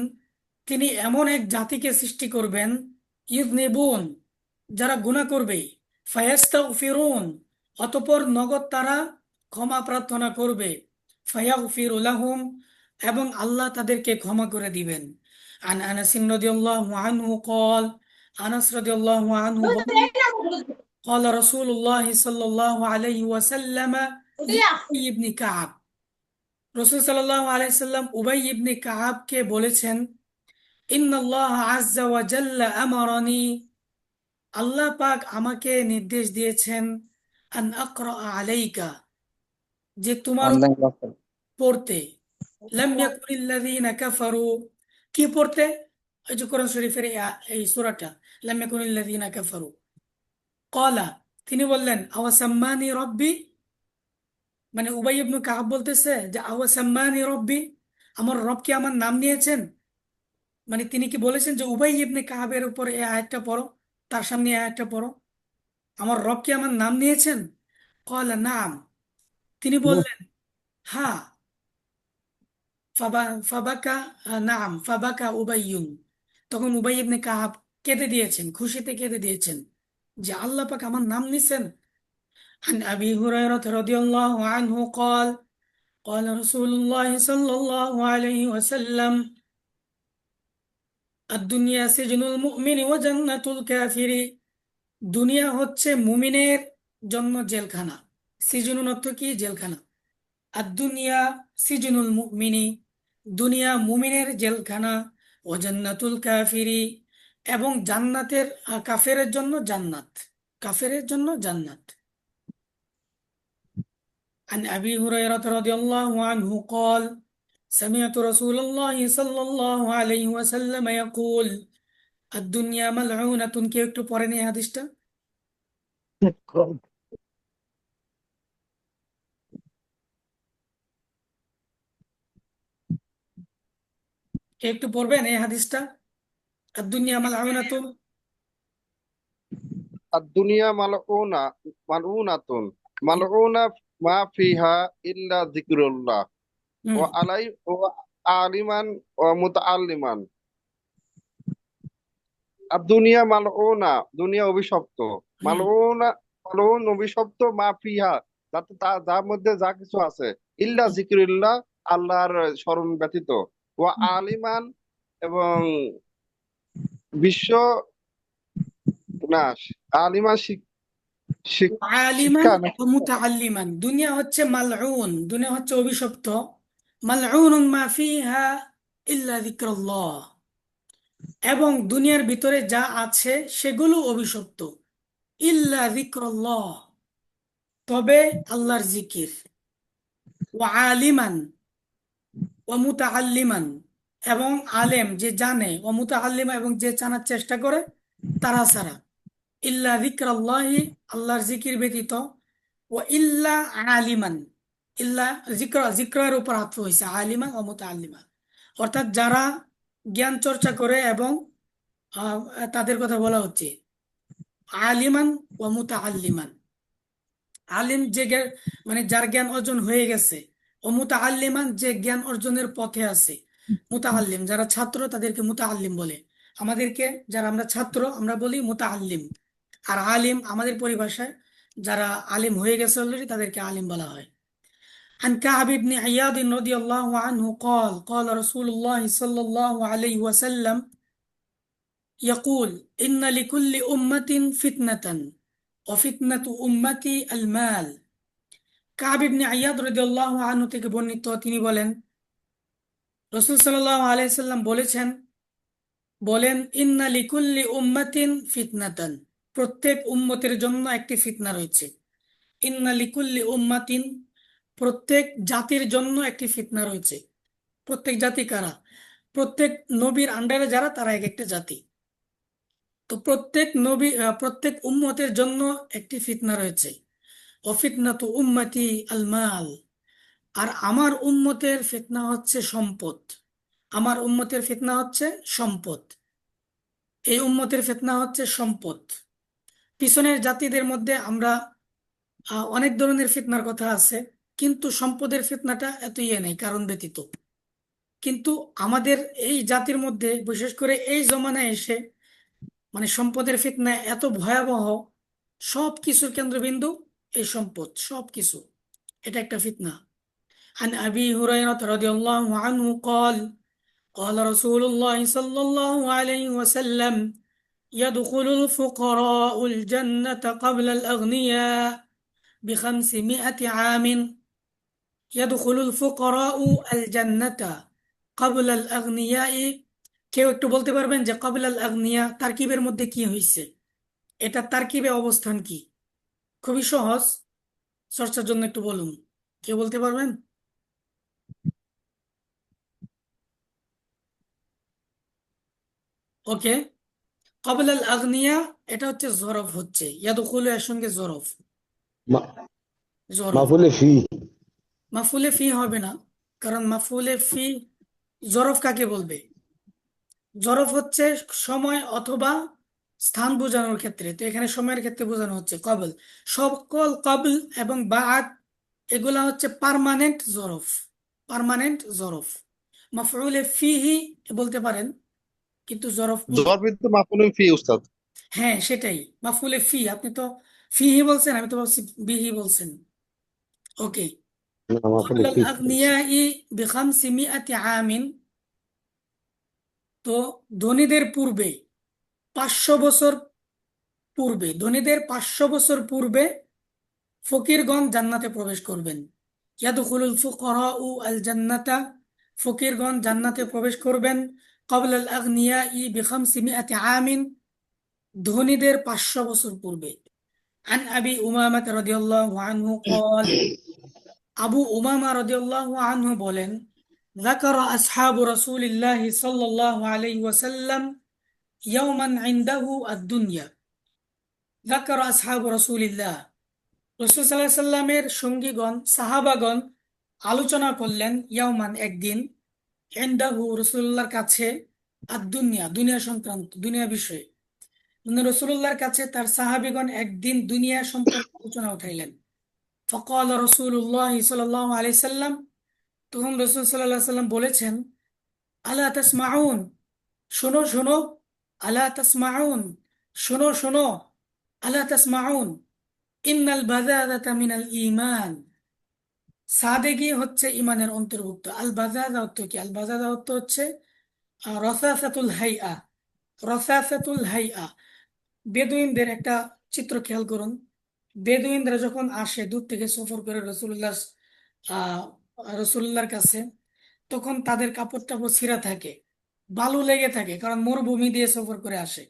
তিনি এমন এক জাতিকে সৃষ্টি করবেন ইযনিবুন যারা গুনাহ করবে ফায়াস্তাগফিরুন অতঃপর নগদ তারা ক্ষমা প্রার্থনা করবে ফায়াগফিরু লাহুম এবং আল্লাহ তাদেরকে ক্ষমা করে দিবেন আন আনাস রাদিয়াল্লাহু আনহু قال আনাস রাদিয়াল্লাহু আনহু قال رسول الله صلى الله عليه وسلم لأبي بن كعب রসুল সাল্লাল্লাহু আলাইহি সাল্লাম উবাই ইবনে কাআবকে বলেছেন ইন্নাল্লাহ আযজা ওয়া জাল্লা আমারানি আল্লাহ পাক আমাকে নির্দেশ দিয়েছেন আন আকরা আলাইকা যে তোমার পড়তে লাম ইয়াকুনিল্লাযীনা কাফারু কি পড়তে এই যে কোরআন শরীফের এই সূরাটা লাম ইয়াকুনিল্লাযীনা কাফারু ক্বালা তিনি বললেন আওয়াসাম্মানি রব্বি মানে উবাই ইবনে কাব বলতেছে যে আওয়াসাম্মানি রব্বি আমার রব কি আমার নাম নিয়েছেন মানে তিনি কি বলেছেন যে উবাই ইবনে কাবের উপর এই আয়াতটা পড়ো তার সামনে এই আয়াতটা পড়ো আমার রব কি আমার নাম নিয়েছেন ক্বালা নাম তিনি বললেন হ্যাঁ ফাবাকা নাম ফাবাকা উবাইয়ুন তখন উবাই ইবনে কাব কেঁদে দিয়েছেন খুশিতে কেঁদে দিয়েছেন যে আল্লাহ পাক আমার নাম নিছেন عن أبي هريرة رضي الله عنه قال قال رسول الله صلى الله عليه وسلم الدنيا سجن المؤمن وجنة الكافر দুনিয়া হচ্ছে মুমিনের জন্য জেলখানা সিজনুন অর্থ কি জেলখানা আর দুনিয়া সিজনুল মুমিনি দুনিয়া মুমিনের জেলখানা ও জান্নাতুল কাফিরি এবং জান্নাতের কাফেরের জন্য জান্নাত কাফেরের জন্য জান্নাত عن أبي هريرة رضي الله عنه قال سمعت رسول الله صلى الله عليه وسلم يقول الدنيا ملعونة কে একটু পড়েন এই হাদিসটা কে একটু পড়বেন এই হাদিসটা الدنيا ملعونة الدنيا ملعونة ملعونة ما فيها إلا ذكر الله হুম وعالما ومتعلما الدنيا ملعونة দুনিয়া অভিশপ্ত হুম মালউন অভিশপ্ত মা ফিহা যার মধ্যে যা কিছু আছে ইল্লা জিক্রিল্লাহ আল্লাহর স্মরণ ব্যতীত ওয়া হুম। আলিমান এবং বিশ্ব না আলিমান আলিমান শিক্ষা ও মুতাআল্লিমান দুনিয়া হচ্ছে মালউন দুনিয়া হচ্ছে অভিশপ্ত মালউনুন মা ফিহা ইল্লা যিকরুল্লাহ এবং দুনিয়ার ভিতরে যা আছে সেগুলো অভিশপ্ত ইল্লা যিকরুল্লাহ তবে আল্লাহর জিকির ওয়া আলিমান ওয়া মুতাআল্লিমান এবং আলেম যে জানে ওয়া মুতাআল্লিমা এবং যে জানার চেষ্টা করে তারা ছাড়া ইল্লা যিকরাল্লাহি আল্লাহর জিকির ব্যতীত ও ইল্লা আলিমান ইল্লা জিক্রের উপর আত্ম হয়েছে আলিমান ও মুতাআল্লিমা অর্থাৎ যারা জ্ঞান চর্চা করে এবং তাদের কথা বলা হচ্ছে আলিমান ও মুতাআল্লিমান আলিম যে মানে যার জ্ঞান অর্জন হয়ে গেছে ও মুতাআল্লিমান যে জ্ঞান অর্জনের পথে আছে মুতাআল্লিম যারা ছাত্র তাদেরকে মুতাআল্লিম বলে আমাদেরকে যারা আমরা ছাত্র আমরা বলি মুতাআল্লিম আর আলিম আমাদের পরিভাষায় যারা আলিম হয়ে গেছে অলরেডি তাদেরকে আলিম বলা হয় عن كعب بن عياض رضي الله عنه قال قال رسول الله صلى الله عليه وسلم يقول إن لكل أمة فتنة وفتنة أمتي المال কাব ইবনে আইয়াদ রাদিয়াল্লাহু আনহু থেকে বর্ণিত তিনি বলেন রাসূল সাল্লাল্লাহু আলাইহি সাল্লাম বলেন ইন্না লিকুল্লি উম্মাতিন ফিতনাতান প্রত্যেক উম্মতের জন্য একটি ফিতনা রয়েছে ইন্না লিকুল্লি উম্মাতিন, প্রত্যেক জাতির জন্য একটি ফিতনা রয়েছে। প্রত্যেক জাতি কারা? প্রত্যেক নবীর আন্ডারে যারা, তারা এক একটা জাতি। তো প্রত্যেক নবী প্রত্যেক উম্মতের জন্য একটি ফিতনা রয়েছে। ও ফিতনাতু উম্মতি আল মাল, আর আমার উম্মতের ফিতনা হচ্ছে সম্পদ। আমার উম্মতের ফিতনা হচ্ছে সম্পদ। এই উম্মতের ফিতনা হচ্ছে সম্পদ। পিছনের জাতিদের মধ্যে আমরা অনেক ধরনের ফিতনার কথা আছে, কিন্তু সম্পদের ফিতনাটা এত ইয়ে নেই, কারণ ব্যতীত। কিন্তু আমাদের এই জাতির মধ্যে, বিশেষ করে এই জমানায় এসে, মানে সম্পদের ফিতনা এত ভয়াবহ, সব কিছুর কেন্দ্রবিন্দু এই সম্পদ, সব কিছু। এটা একটা ফিতনা। عن أبي هريرة رضي الله عنه قال قال رسول الله صلى الله عليه وسلم يدخل الفقراء الجنة قبل الأغنياء ب500 عام يدخل الفقراء الجنة قبل الأغنياء। কেউ একটু বলতে পারবেন যে কাবলাল আগনিয়া তারকিবের মধ্যে কি হয়েছে? এটা তারকিবে অবস্থান কি? খুবই সহজ, চর্চার জন্য একটু বলুন, কেউ বলতে পারবেন? ওকে, কাবলাল আগনিয়া এটা হচ্ছে জরফ, হচ্ছে ইয়াদখুলু এর সঙ্গে জরফ। মা- জরফ মাফুলে ফি। মাফুলে ফি হবে না, কারণ মাফুলে ফি জরফ কাকে বলবে? জরফ হচ্ছে সময় অথবা স্থান বোঝানোর ক্ষেত্রে। তো এখানে সময়ের ক্ষেত্রে বোঝানো হচ্ছে কবল। সকল কবল এবং বাদ এগুলা হচ্ছে পার্মানেন্ট জরফ। পার্মানেন্ট জরফ। মাফউলে ফিহি বলতে পারেন, কিন্তু জরফ বুঝুন। জবাব তো মাফুলুন ফি উস্তাদ। হ্যাঁ সেটাই, মাফউলে ফি। আপনি তো ফিহি বলছেন, আমি তো ভাবছি বিহি বলছেন। ওকে, না, মাফুলে ক্বাবলাল ফি বলছি। আগনিয়াই বি500 আমিন। তো ধনীদের পূর্বে 500 বছর পূর্বে, ধনীদের 500 বছর পূর্বে ফকিরগণ জান্নাতে প্রবেশ করবেন। ইয়াদখুলুল ফুকারাউ আল জান্নাতা, ফকিরগণ জান্নাতে প্রবেশ করবেন। ক্বাবলাল আগনিয়াই বি500 আমিন, ধনীদের 500 বছর পূর্বে। আন আবি উমামা রাদিয়াল্লাহু আনহু قال, আবু উমামা রাদিয়াল্লাহু আনহু বলেন, ذكر أصحاب رسول الله صلى الله عليه وسلم يوما عنده الدنيا ذكر أصحاب رسول الله। রাসূল সাল্লাল্লাহু আলাইহি সাল্লামের সঙ্গীগণ, সাহাবাগণ আলোচনা করলেন, ইয়াওমান একদিন, ইনদাহু রাসূলুল্লাহর কাছে, দুনিয়া, দুনিয়া সংক্রান্ত, দুনিয়া বিষয়ে। মানে রাসূলুল্লাহর কাছে তার সাহাবীগণ একদিন দুনিয়া সম্পর্কে আলোচনা উঠাইলেন। ফাকাল রাসূলুল্লাহ সাল্লাল্লাহু আলাইহি সাল্লাম, তখন রাসূল সাল্লাল্লাহু আলাইহি সাল্লাম বলেছেন, আলা তাসমাউন, শোনো শোনো, আলা তাসমাউন, শোনো শোনো, আলা তাসমাউন, ইন্নাল বাযাযাতা মিনাল ঈমান, সাদেগী হচ্ছে ইমানের অন্তর্ভুক্ত। আল বাযাযা অর্থ কি? আল বাযাযা অর্থ হচ্ছে রসাসাতুল হাইআ। রসাসাতুল হাইআ, বেদুইনদের একটা চিত্র খেয়াল করুন। বেদুইনরা যখন আসে দূর থেকে সফর করে আহ রসুল্লাহর কাছে, তখন তাদের কাপড় টাপড় ছিঁড়া থাকে, বালু লেগে থাকে, কারণ মরুভূমি দিয়ে সফর করে আসে।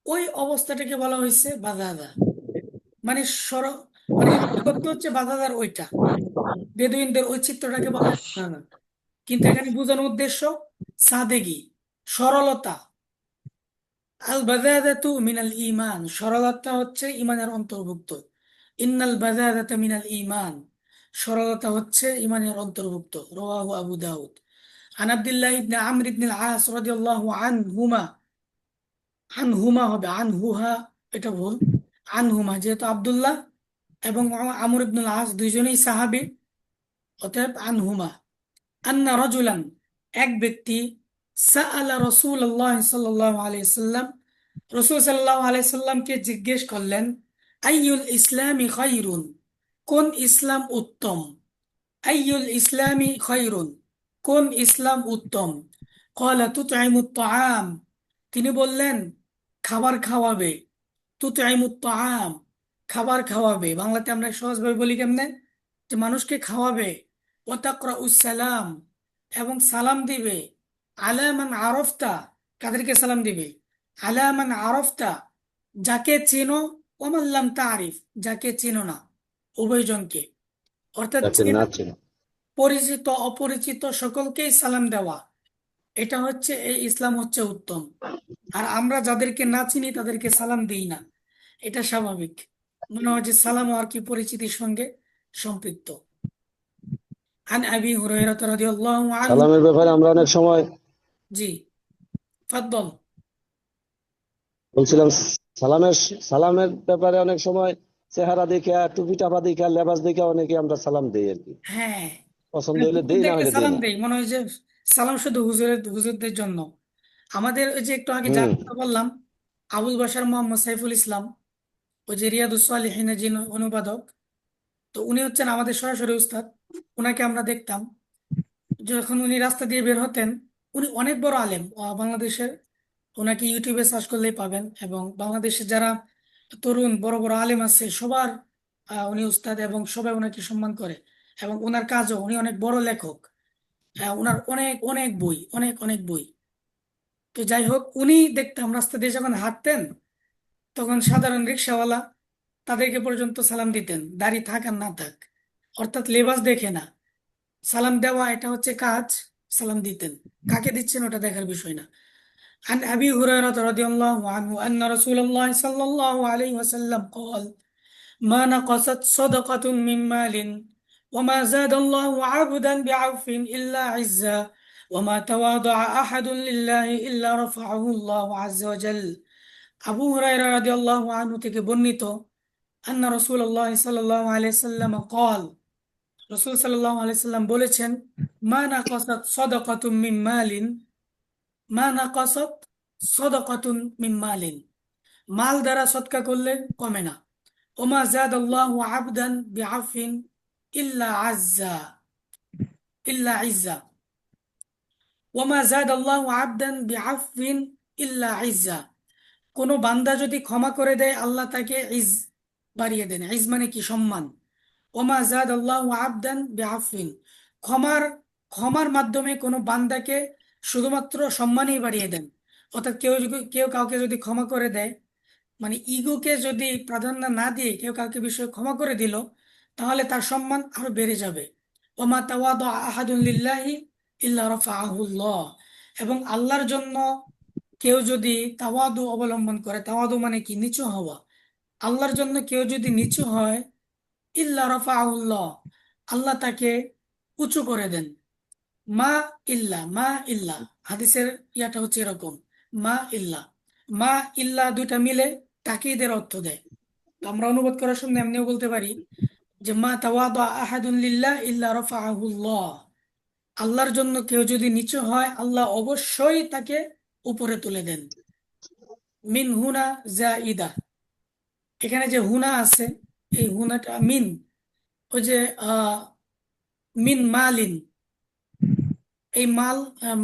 ওই অবস্থাটাকে বলা হয়েছে বাজাদা। মানে সর মানে করতে হচ্ছে বাজাদার ওইটা, বেদুইনদের ওই চিত্রটাকে বলা হয় বাজাদা। কিন্তু এখানে বোঝানোর উদ্দেশ্য সাদেগী, সরলতা। আল বাজাদাতু মিনাল ঈমান, সরলতা হচ্ছে ইমানের অন্তর্ভুক্ত। ইন্নাল বাজাদাতা মিনাল ঈমান, সরলতা হচ্ছে ইমানের অন্তর্ভুক্ত। রাওয়াহু আবু দাউদ। আন আব্দুল্লাহ ইবনে আমর ইবনে আল আস রাদিয়াল্লাহু আনহুমা, আনহুমা হবে, আনহুহা এটা ভুল, আনহুমা, যেহেতু আব্দুল্লাহ এবং আমর ইবনে আল আস দুইজনেই সাহাবী, অতএব আনহুমা। আন্না রাজুলান, এক ব্যক্তি, সাআলা রাসূলুল্লাহ সাল্লাল্লাহু আলাইহি সাল্লাম, রাসূল সাল্লাল্লাহু আলাইহি সাল্লামকে জিজ্ঞেস করলেন, আইয়ুল ইসলামি খায়রুন, কোন ইসলাম উত্তম? আইয়ুল ইসলামি খায়রুন, কোন ইসলাম উত্তম? ক্বালা তুতঈমুত তাআম, তিনি বললেন খাবার খাওয়াবে। তুতঈমুত তাআম, খাবার খাওয়াবে। বাংলাতে আমরা সহজভাবে বলি কেমনে, যে মানুষকে খাওয়াবে। ওয়া তাকরাউস সালাম, এবং সালাম দিবে। আলা মান আরফতা, কাদেরকে সালাম দিবে? আলা মান আরফতা, যাকে চেনো। ওয়া মান লাম তারিফ, যাকে চেনো না। উভয়জনকে, অর্থাৎ যাকে চেনা না চেনে। পরিচিত অপরিচিত সকলকেই সালাম দেওয়া, এটা হচ্ছে এই ইসলাম হচ্ছে উত্তম। আর আমরা যাদেরকে না চিনি তাদেরকে সালাম দিই না, এটা স্বাভাবিক, মনে হয় যে সালাম আর কি পরিচিতির সঙ্গে সম্পৃক্ত। আন আবি হুরায়রা রাদিয়াল্লাহু আনহু, সালামের ব্যাপারে আমরা অনেক সময় জি ফাদ্দল। বলছিলাম, সালামের সালামের ব্যাপারে অনেক সময় চেহারা দেখে, টুপি টাপা দেখে, লেবাস দেখে অনেকে আমরা সালাম দেই আর কি। হ্যাঁ, পছন্দ মানে হইলে হুজুর দেই, না দেখলে হইলে দেই সালাম না। দেই, মনে হয় যে সালাম শুধু হুজুরদের জন্য। আমাদের ওই যে একটু আগে যার হুম। কথা বললাম, আবুল বাশার মোহাম্মদ সাইফুল ইসলাম, ওই যে রিয়াদুস সালিহিনের যিনি অনুবাদক, তো উনি হচ্ছেন আমাদের সরাসরি উস্তাদ। উনাকে আমরা দেখতাম যখন উনি রাস্তা দিয়ে বের হতেন। উনি অনেক বড় আলেম বাংলাদেশের, ওনাকে ইউটিউবে সার্চ করলেই পাবেন। এবং বাংলাদেশের যারা তরুণ বড় বড় আলেম আছে সবার উনি উস্তাদ, এবং সবাই ওনাকে সম্মান করে। এবং ওনার কাজও, উনি অনেক বড় লেখক। ওনার অনেক অনেক বই, অনেক অনেক বই। তো যাই হোক, উনি দেখতাম রাস্তা দিয়ে যখন হাঁটতেন, তখন সাধারণ রিক্সাওয়ালা তাদেরকে পর্যন্ত সালাম দিতেন, দাড়ি থাক আর না থাক, অর্থাৎ লেবাস দেখে না। সালাম দেওয়া এটা হচ্ছে কাজ, সালাম দিতেন। কাকে দিচ্ছেন ওটা দেখার বিষয় না। عن أبي هريرة رضي الله عنه أن رسول الله صلى الله عليه وسلم قال: ما نقصت صدقة من مال، وما زاد الله عبدا بعفو إلا عزا، وما تواضع أحد لله إلا رفعه الله عز وجل। আবু হুরায়রা রাদিয়াল্লাহু আনহু থেকে বর্ণিত, আন্না রাসূলুল্লাহ সাল্লাল্লাহু আলাইহি সাল্লাম قال, রাসূল সাল্লাল্লাহু আলাইহি সাল্লাম বলেছেন, মা নাকাসাত সাদাকাতুম মিন মালিন, মা নাকাসাত সাদাকাতুন মিন মালিন, মাল দ্বারা সদকা করলে কমে না। ওমা জাদাল্লাহু আবদান বিআফিন ইল্লা আজ্জা, ইল্লা ইজ্জা। ওমা জাদাল্লাহু আবদান বিআফিন ইল্লা ইজ্জা। কোনো বান্দা যদি ক্ষমা করে দেয়, আল্লাহ তাকে ইজ বাড়িয়ে দেন। ইজ মানে কি? সম্মান। ওমা জাদাল্লাহু আবদান বিআফিন, ক্ষমার ক্ষমার মাধ্যমে কোনো বান্দাকে শুধুমাত্র সম্মানই বাড়িয়ে দেন। অর্থাৎ কেউ কাউকে যদি ক্ষমা করে দেয়, মানে ইগোকে যদি প্রাধান্য না দিয়ে কেউ কাউকে বিষয়ে ক্ষমা করে দিল, তাহলে তার সম্মান আরো বেড়ে যাবে। ওমা তাওয়াদা আহাদুন লিল্লাহি ইল্লা রাফাআহুল্লাহ, এবং আল্লাহর জন্য কেউ যদি তাওয়াদু অবলম্বন করে, তাওয়াদু মানে কি? নিচু হওয়া। আল্লাহর জন্য কেউ যদি নিচু হয়, ইল্লা রাফাআহুল্লাহ, আল্লাহ তাকে উঁচু করে দেন। মা মা ইল্লা, হাদিসের ইয়াটা হচ্ছে এরকম, মা ইল্লা। মা ইল্লা দুইটা মিলে তাকিদের অর্থ দেয়। তো আমরা অনুবাদ করার সময় এমনিও বলতে পারি যে মা তাওয়াদা আহাদুন লিল্লাহ ইল্লা রাফাআহুল্লাহ, আল্লাহর জন্য কেউ যদি নিচু হয়, আল্লাহ অবশ্যই তাকে উপরে তুলে দেন। মিন হুনা জাইদা, এখানে যে হুনা আছে, এই হুনাটা মিন, ওই যে মিন মালিন, এই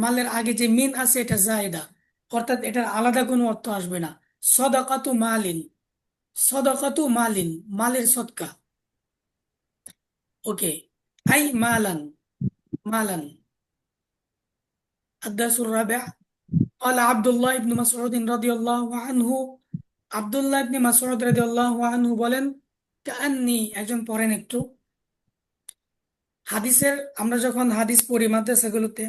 মালের আগে যে মিন আছে এটা জায়দা, অর্থাৎ এটার আলাদা কোনো অর্থ আসবে না। সদাকাতু মালিন, সদাকাতু মালিন, মালের সদকা। ওকে, আই মালান, মালান। الدرس الرابع، قال عبد الله بن مسعود رضي الله عنه, আব্দুল্লাহ ইবনে মাসউদ রাদিয়াল্লাহু আনহু বলেন, কাআন্নী, একজন পড়েন একটু। হাদিসের, আমরা যখন হাদিস পড়ি মাদ্রাসাগুলোতে,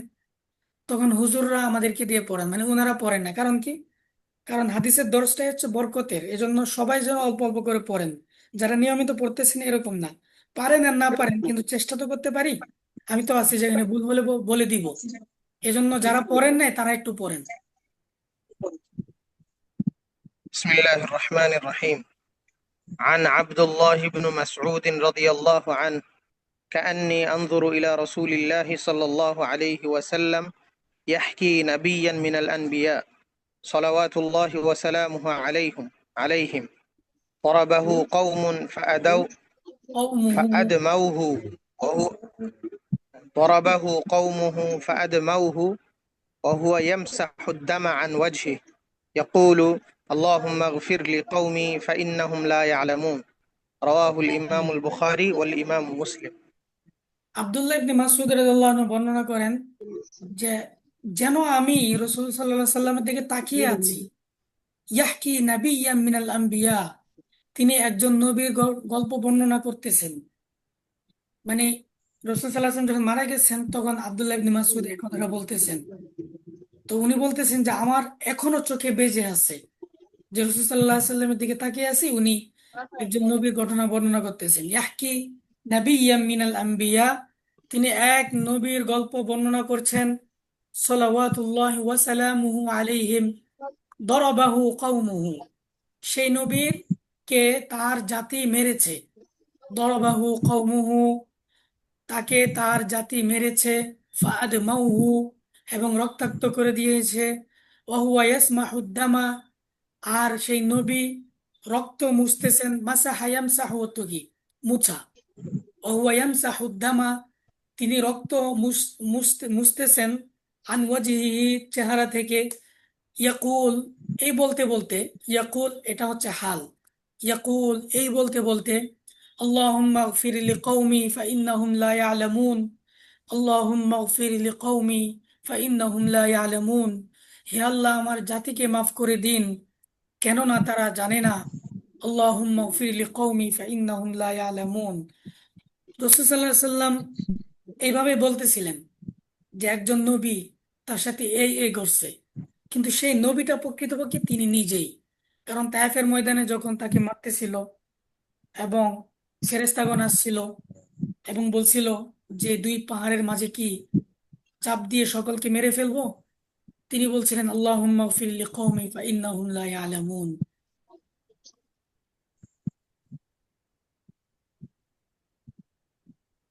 তখন হুজুররা আমাদেরকে দিয়ে পড়ান, মানে ওনারা পড়েন না। কারণ কি? কারণ হাদিসের দর্শটাই হচ্ছে বরকতের, এজন্য সবাই যেন অল্প অল্প করে পড়েন। যারা নিয়মিত পড়তেছেন এরকম না, পারেন আর না পারেন, কিন্তু চেষ্টা তো করতে পারি। আমি তো আছি, যেখানে ভুল হলে বলে দিব। এজন্য যারা পড়েন নাই তারা একটু পড়েন। بسم الله الرحمن الرحيم. عن عبد الله بن مسعود رضي الله عنه: كأني أنظر إلى رسول الله صلى الله عليه وسلم يحكي نبيا من الأنبياء صلوات الله وسلامه عليهم ضربه قوم فأدموه وهو ضربه قومه فأدموه وهو يمسح الدم عن وجهه يقول: اللهم اغفر لقومي فإنهم لا يعلمون. رواه الإمام البخاري والإمام مسلم. আব্দুল্লাহ ইবনে মাসউদ রাদিয়াল্লাহু আনহু বর্ণনা করেন যে, যেন আমি রাসূল সাল্লাল্লাহু আলাইহি সাল্লামের দিকে তাকিয়ে আছি। ইয়াহকি নাবিয়্যাম মিনাল আম্বিয়া, তিনি একজন নবীর গল্প বর্ণনা করতেছেন। মানে রাসূল সাল্লাল্লাহু আলাইহি ওয়াসাল্লাম যখন মারা গেছেন তখন আব্দুল্লাহ ইবনে মাসউদ এই কথাটা বলতেছেন। তো উনি বলতেছেন যে আমার এখনো চোখে বেজে আছে যে রাসূল সাল্লাল্লাহু আলাইহি ওয়াসাল্লামের দিকে তাকিয়ে আছি, উনি একজন নবীর ঘটনা বর্ণনা করতেছেন। ইয়াহকি নাবিয়্যাম মিনাল আম্বিয়া, তিনি এক নবীর গল্প বর্ণনা করছেন। সালাওয়াতুল্লাহি ওয়া সালামুহু আলাইহিম দরাবাহু কওমুহু, সেই নবীর কে তার জাতি মেরেছে। দরাবাহু কওমুহু, তাকে তার জাতি মেরেছে। ফাআদমাউহু, এবং রক্তাক্ত করে দিয়েছে। ওয়াহুয়া ইয়াসমাহুদ দামা, আর সেই নবী রক্ত মুছতেছেন। মাসাহা ইয়ামসাহু অর্থ কি? মুছা। ওয়াহুয়া ইয়ামসাহুদ দামা, তিনি রক্ত মুছতেছেন। আন ওয়াজহিহি, চেহারা থেকে। ইয়াকুল, এই বলতে বলতে, ইয়াকুল এটা হচ্ছে হাল। ইয়াকুল, এই বলতে বলতে, আল্লাহুম্মা গফির লিকওমি ফাইন্নাহুম লা ইয়ালামুন, আল্লাহুম্মা গফির লিকওমি ফাইন্নাহুম লা ইয়ালামুন, হে আল্লাহ আমার জাতিকে মাফ করে দিন, কেননা তারা জানে না। আল্লাহুম্মা গফির লিকওমি ফাইন্নাহুম লা ইয়ালামুন। রাসূল সাল্লাল্লাহু আলাইহি সাল্লাম এইভাবে বলতেছিলেন যে একজন নবী, তার সাথে এই ঘটছে, কিন্তু সেই নবীটা প্রকৃতপক্ষে তিনি নিজেই। কারণ তায়েফের ময়দানে যখন তাকে মারতেছিল এবং ফেরেশতাগণ আসছিল এবং বলছিল যে দুই পাহাড়ের মাঝে কি চাপ দিয়ে সকলকে মেরে ফেলবো, তিনি বলছিলেন আল্লাহুম্মা গফির লিকওমি ফাইন্নাহুম লা ইয়ালামুন।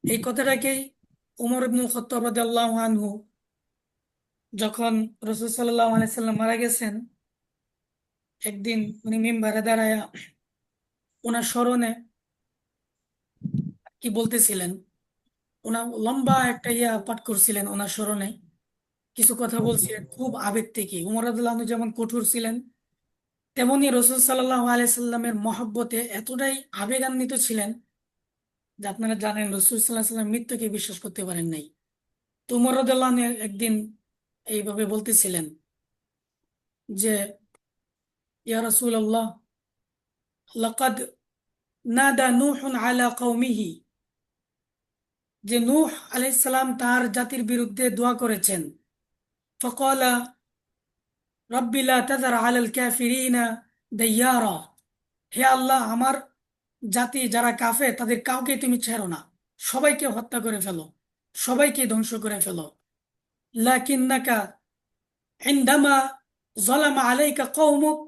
এই কথাটাকেই ওমর ইবনুল খাত্তাব রাদিয়াল্লাহু আনহু, যখন রাসূল সাল্লাল্লাহু আলাইহি সাল্লাম মারা গেছেন, একদিন উনি মিম্বারে দাঁড়ায়া ওনার স্মরণে কি বলতেছিলেন, ওনার লম্বা একটা পাঠ করছিলেন ওনার স্মরণে, কিছু কথা বলছিলেন খুব আবেগ থেকে। উমর রাদিয়াল্লাহু আনহু যেমন কঠোর ছিলেন, তেমনি রাসূল সাল্লাল্লাহু আলাইহি সাল্লামের মহব্বতে এতটাই আবেগান্বিত ছিলেন যে আপনারা জানেন রাসূল সাল্লাল্লাহু আলাইহি সাল্লাম মৃত্যুকে বিশ্বাস করতে পারেন নাই। তো উমর রাদিয়াল্লাহু আনহু একদিন এইভাবে বলতেছিলেন যে ইয়া রাসূলুল্লাহ, লাকাদ নাদা নূহুন আলা কওমিহি, যে নূহ আলাইহিস সালাম তার জাতির বিরুদ্ধে দোয়া করেছেন। ফাকালা রাব্বি লা তাযার আলাল কাফিরিনা দাইয়ারা, হে আল্লাহ আমার জাতি যারা কাফের তাদের কাউকে তুমি ছেড়ো না, সবাইকে হত্যা করে ফেলো, সবাইকে ধ্বংস করে ফেলো। লাকিন্নাকা ইনদামা যালামা আলাইকা কওমুক,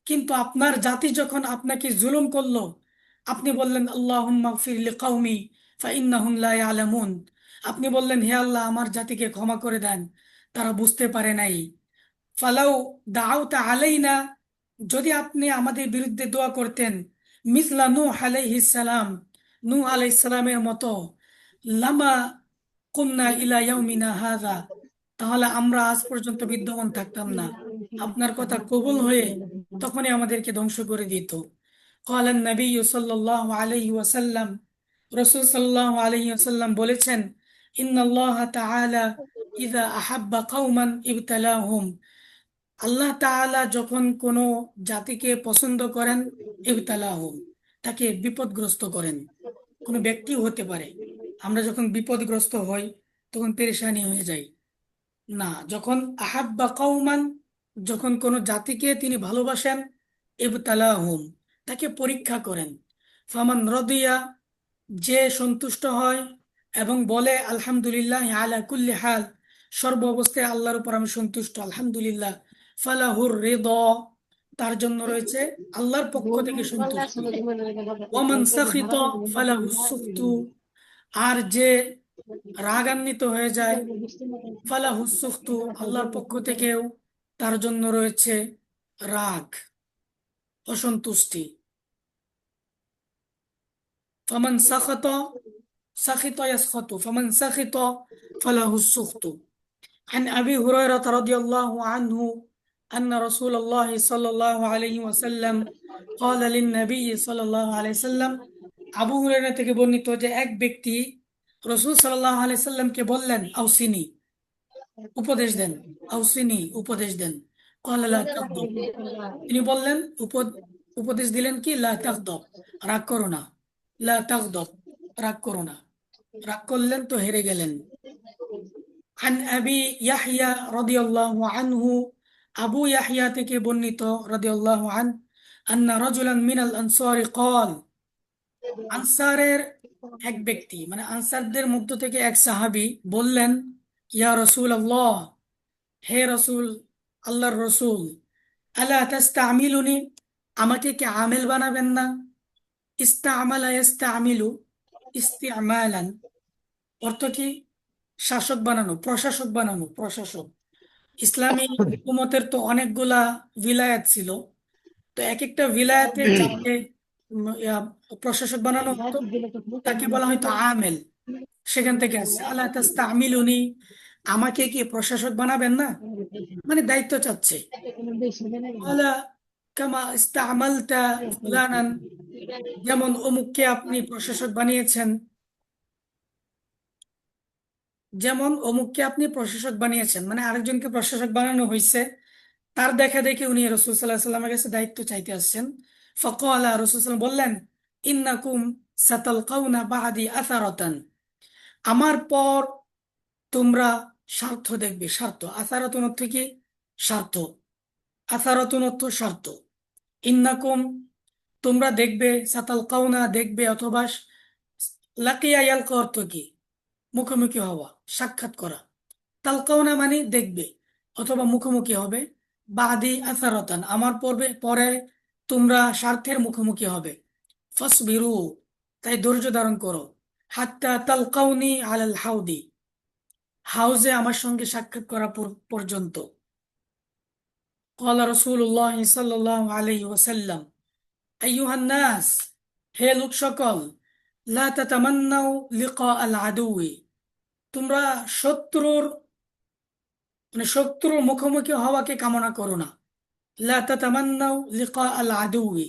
কিন্তু আপনার জাতি যখন আপনাকে জুলুম করলো, আপনি বললেন আল্লাহুম্মা গফির লিকওমি ফাইন্নাহুম লা ইয়ালামুন, আপনি বললেন হে আল্লাহ আমার জাতিকে ক্ষমা করে দেন, তারা বুঝতে পারে নাই। ফালাউ দাআউতা আলাইনা, যদি আপনি আমাদের বিরুদ্ধে দোয়া করতেন, মিসলা নূহ আলাইহিস সালাম, নূহ আলাইহিস সালামের মতো, লামা কুন্না ইলা ইয়াউমিনা হাযা, তাহলে আমরা আজ পর্যন্ত বিদ্যমান থাকতাম না। আপনার কথা কবুল হয়ে তখনই আমাদেরকে ধ্বংস করে দিত। قال النبي صلى الله عليه وسلم, রাসূল সাল্লাল্লাহু আলাইহি ওয়াসাল্লাম বলেছেন, ইন্নাল্লাহ তাআলা ইযা আহাব্বা কওমান ইবতালাহুম, আল্লাহ তাআলা যখন কোনো জাতিকে পছন্দ করেন, ইবতালাহুম, তাকে বিপদগ্রস্ত করেন। কোনো ব্যক্তিও হতে পারে। আমরা যখন বিপদগ্রস্ত হই তখন পেরেশানি হয়ে যাই না, যখন আহাব্বা কওমান, যখন কোনো জাতিকে তিনি ভালোবাসেন, ইবতালাহুম, তাকে পরীক্ষা করেন। ফামান রাদিয়া, যে সন্তুষ্ট হয় এবং বলে আলহামদুলিল্লাহ আলা কুল্লি হাল, সর্ব অবস্থায় আল্লাহর উপর আমি সন্তুষ্ট আলহামদুলিল্লাহ, ফালাহুর রিদা, তার জন্য রয়েছে আল্লাহর পক্ষ থেকে সন্তুষ্টি। ওয়ামান সাখিতা ফালাহুস সুখতু, আর যে রাগান্বিত হয়ে যায়, ফালাহুস সুখতু, আল্লাহর পক্ষ থেকেও তার জন্য রয়েছে রাগ, অসন্তুষ্টি। ফামান সাখাতা, সাখিতা ইয়াসখাতু, ফামান সাখিতা ফালাহুস সুখতু। عن أبي هريرة رضي الله عنه أن رسول الله صلى الله عليه وسلم قال للنبي صلى الله عليه وسلم, আবু হুরায়রা থেকে বর্ণিত যে এক ব্যক্তি রাসূল সাল্লাল্লাহু আলাইহি সাল্লামকে বললেন, আউসিনি, উপদেশ দেন, আউসিনি, উপদেশ দেন। ক্বালা লা তাগদব, তিনি বললেন উপদেশ দিলেন কি, লা তাগদব, রাগ করো না, লা তাগদব, রাগ করো না। রাগ করলেন তো হেরে গেলেন। আন আবি ইয়াহইয়া রাদিয়াল্লাহু আনহু, আবু ইয়াহইয়া থেকে বর্ণিত রাদিয়াল্লাহু আন, আন্না রাজুলান মিনাল আনসারি ক্বাল, আনসারের এক ব্যক্তি মানে আনসারদের মধ্য থেকে এক সাহাবী বললেন, ইয়া রাসূলুল্লাহ, হে রসুল, আল্লাহর রসুল, আলা তাস্তামিলুনি, আমাকে কি আমেল বানাবেন না? ইস্তামালা ইস্তামিলু ইস্তিমালান, অর্থ কি? শাসক বানানো, প্রশাসক বানানো, প্রশাসক। ইসলামী হুকুমতের তো অনেকগুলা ভিলায়াত ছিল, তো এক একটা ভিলায়াতে যাকে প্রশাসক বানানো হতো তাকে বলা হয়তো আমেল। সেখান থেকে আসছে আল্লাহ তাস্তামিলুনি, আমাকে কি প্রশাসক বানাবেন না, মানে দায়িত্ব চাচ্ছে। আলা কামা ইস্তামালতা ফুলানান, যেমন অমুককে আপনি প্রশাসক বানিয়েছেন, যেমন অমুককে আপনি প্রশাসক বানিয়েছেন, মানে আরেকজনকে প্রশাসক বানানো হয়েছে, তার দেখা দেখে উনি রসুল সাল্লাহ সাল্লামের কাছে দায়িত্ব চাইতে আসছেন। ফকালা, রসুল সাল্লাম বললেন, ইন্নাকুম সাতালকাউনা বাদি আসারাতান, আমার পর তোমরা স্বার্থ দেখবে। স্বার্থ, আসারাতুন অর্থ কি? স্বার্থ। আসারাতুন অর্থ স্বার্থ। ইন্নাকুম, তোমরা দেখবে, সাতালকাউনা দেখবে, অথবা লাকিয়া ইয়ালকা অর্থ কি? মুখোমুখি হওয়া, সাক্ষাৎ করা। তালকাউনা মানে দেখবে অথবা মুখোমুখি হবে। বাদি আসারতান, আমার পর্বে পরে তোমরা স্বার্থের মুখোমুখি হবে। ফাসবিরু, তাই ধৈর্য ধারণ করো। হাত্তা তালকাউনি আলাল হাউদি, হাউজে আমার সঙ্গে সাক্ষাৎ করা পর্যন্ত। ক্বালা রাসূলুল্লাহ সাল্লাল্লাহু আলাইহি ওয়াসাল্লাম, আইয়ুহান নাস, হে লোক সকল, লা তাতামান্নাউ লিকা আল আদুই, তোমরা শত্রুর শত্রুর মুখোমুখি হওয়াকে কামনা করো না। লা তাতামান্নাউ লিকা আল আদুই,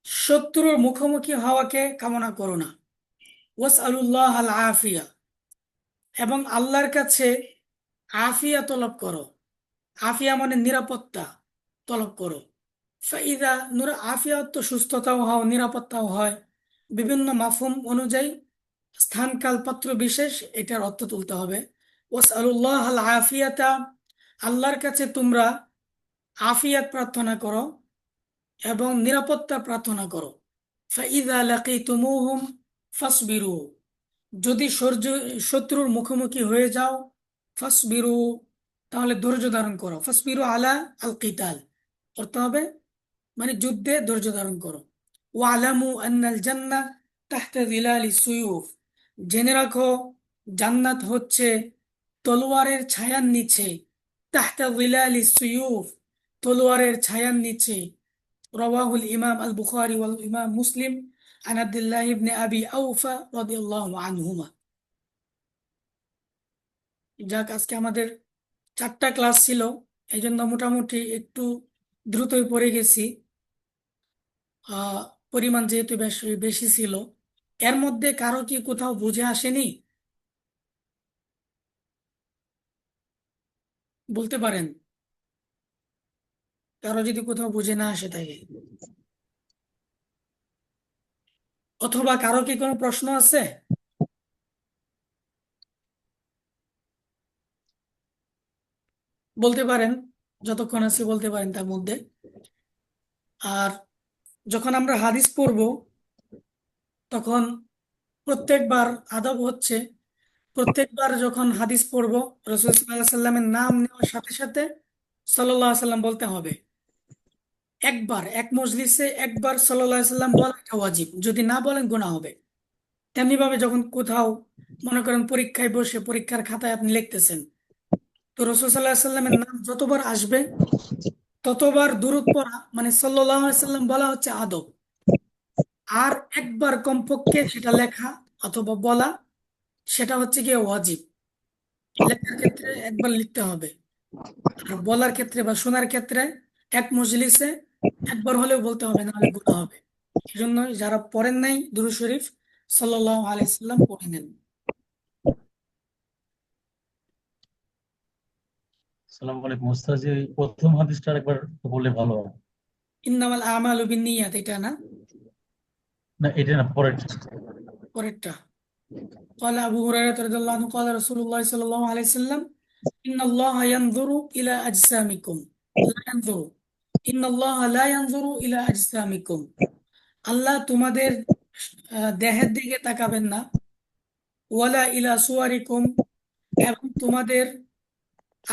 শত্রুর মুখোমুখি হওয়াকে কামনা করো না। ওয়াসআলুল্লাহ আল আফিয়া, এবং আল্লাহর কাছে আফিয়া তলব করো। আফিয়া মানে নিরাপত্তা তলব করো। ফাইদা আফিয়া তো সুস্থতাও হয়, নিরাপত্তাও হয়। বিভিন্ন মাফহুম অনুযায়ী স্থান কাল পাত্র বিশেষ এটার অর্থ তুলতে হবে। ওয়াসআলুল্লাহ আল আফিয়াতা, আল্লাহর কাছে তোমরা আফিয়াত প্রার্থনা করো এবং নিরাপত্তা প্রার্থনা করো। ফাইদা লাকিতুমুহুম ফাসবিরু, যদি শত্রুর মুখোমুখি হয়ে যাও, ফাসবিরু, তাহলে ধৈর্য ধারণ করো। ফাসবিরু আলা আল কিতাল, করতে হবে মানে যুদ্ধে ধৈর্য ধারণ করো। ওয়ালামু আন্নাল জান্নাহ তাহতা যিলালি সুয়ুফ, জেনে রাখো জান্নাত হচ্ছে তলোয়ারের ছায়ার নিচে। তাহতা যিলালি সুয়ুফ, তলোয়ারের ছায়ার নিচে। রাওয়াহুল ইমাম আল বুখারী ওয়াল ইমাম মুসলিম আন আব্দুল্লাহ ইবনে আবি আওফা রাদিয়াল্লাহু আনহুমা। যাক, আজকে আমাদের 4টা ক্লাস ছিল, এই জন্য মোটামুটি একটু দ্রুতই পড়ে গেছি। আহ পরিমাণ যেহেতু বেশি বেশি ছিল, এর মধ্যে কারো কি কোথাও বুঝে আসেনি বলতে পারেন, কারো যদি কোথাও বুঝে না আসে থাকে, অথবা কারো কি কোনো প্রশ্ন আছে বলতে পারেন, যতক্ষণ আছে বলতে পারেন তার মধ্যে। আর যখন আমরা হাদিস পড়ব তখন প্রত্যেকবার আদব হচ্ছে, প্রত্যেকবার যখন হাদিস পড়ব রাসূল সাল্লাল্লাহু আলাইহি সাল্লামের নাম নেওয়ার সাথে সাথে সাল্লাল্লাহু আলাইহি সাল্লাম বলতে হবে। একবার এক মজলিসে একবার সাল্লাল্লাহু আলাইহি সাল্লাম বলা এটা ওয়াজিব, যদি না বলেন গুনাহ হবে। তেমনি ভাবে যখন কোথাও মনে করেন পরীক্ষায় বসে পরীক্ষার খাতায় আপনি লিখতেছেন, তো রাসূল সাল্লাল্লাহু আলাইহি সাল্লামের নাম যতবার আসবে ততবার দুরূদ পড়া মানে সাল্লাল্লাহু আলাইহি সাল্লাম বলা হচ্ছে আদব। আর একবার কমপক্ষে সেটা লেখা অথবা বলা, সেটা হচ্ছে গিয়ে ওয়াজিব। লেখার ক্ষেত্রে একবার লিখতে হবে, আর বলার ক্ষেত্রে বা শোনার ক্ষেত্রে এক মজলিসে একবার হলেও বলতে হবে, নাহলে গুনাহ হবে। এই জন্য যারা পড়েন নাই দুরূদ শরীফ সাল্লাল্লাহু আলাইহি সাল্লাম পড়ে নেন। সালাম আলাইকুম ওস্তাদ, যে প্রথম হাদিসটা একবার বললে ভালো হয়। ইন্নামাল আমালু বিন্নিয়াত, এটা না? না, এটা না, পরের। পরেরটা। قال أبو هريرة رضي الله عنه قال رسول الله صلى الله عليه وسلم إن الله ينظر إلى أجسامكم لا ينظر إن الله لا ينظر إلى أجسامكم আল্লাহ তোমাদের দেহের দিকে তাকাবেন না, ওয়ালা ইলা সুয়ারিকুম, এবং তোমাদের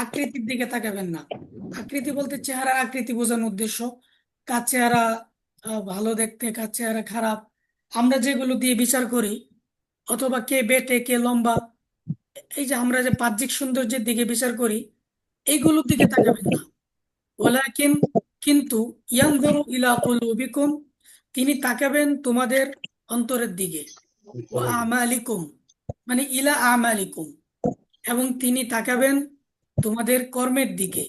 আকৃতির দিকে তাকাবেন না। আকৃতি বলতে চেহারার আকৃতি বোঝানোর উদ্দেশ্য, কার চেহারা ভালো দেখতে, কার চেহারা খারাপ, আমরা যেগুলো দিয়ে বিচার করি, অথবা কে বেটে কে লম্বা, এই যে আমরা যে বাহ্যিক সৌন্দর্যের দিকে বিচার করি, এইগুলোর দিকে তাকাবেন না। ওয়ালাকিন, কিন্তু, ইয়ানজুরু ইলা কুলুবিকুম, তিনি তাকাবেন তোমাদের অন্তরের দিকে, ওয়া আমালিকুম, মানে ইলা আমালিকুম, এবং তিনি তাকাবেন তোমাদের কর্মের দিকে।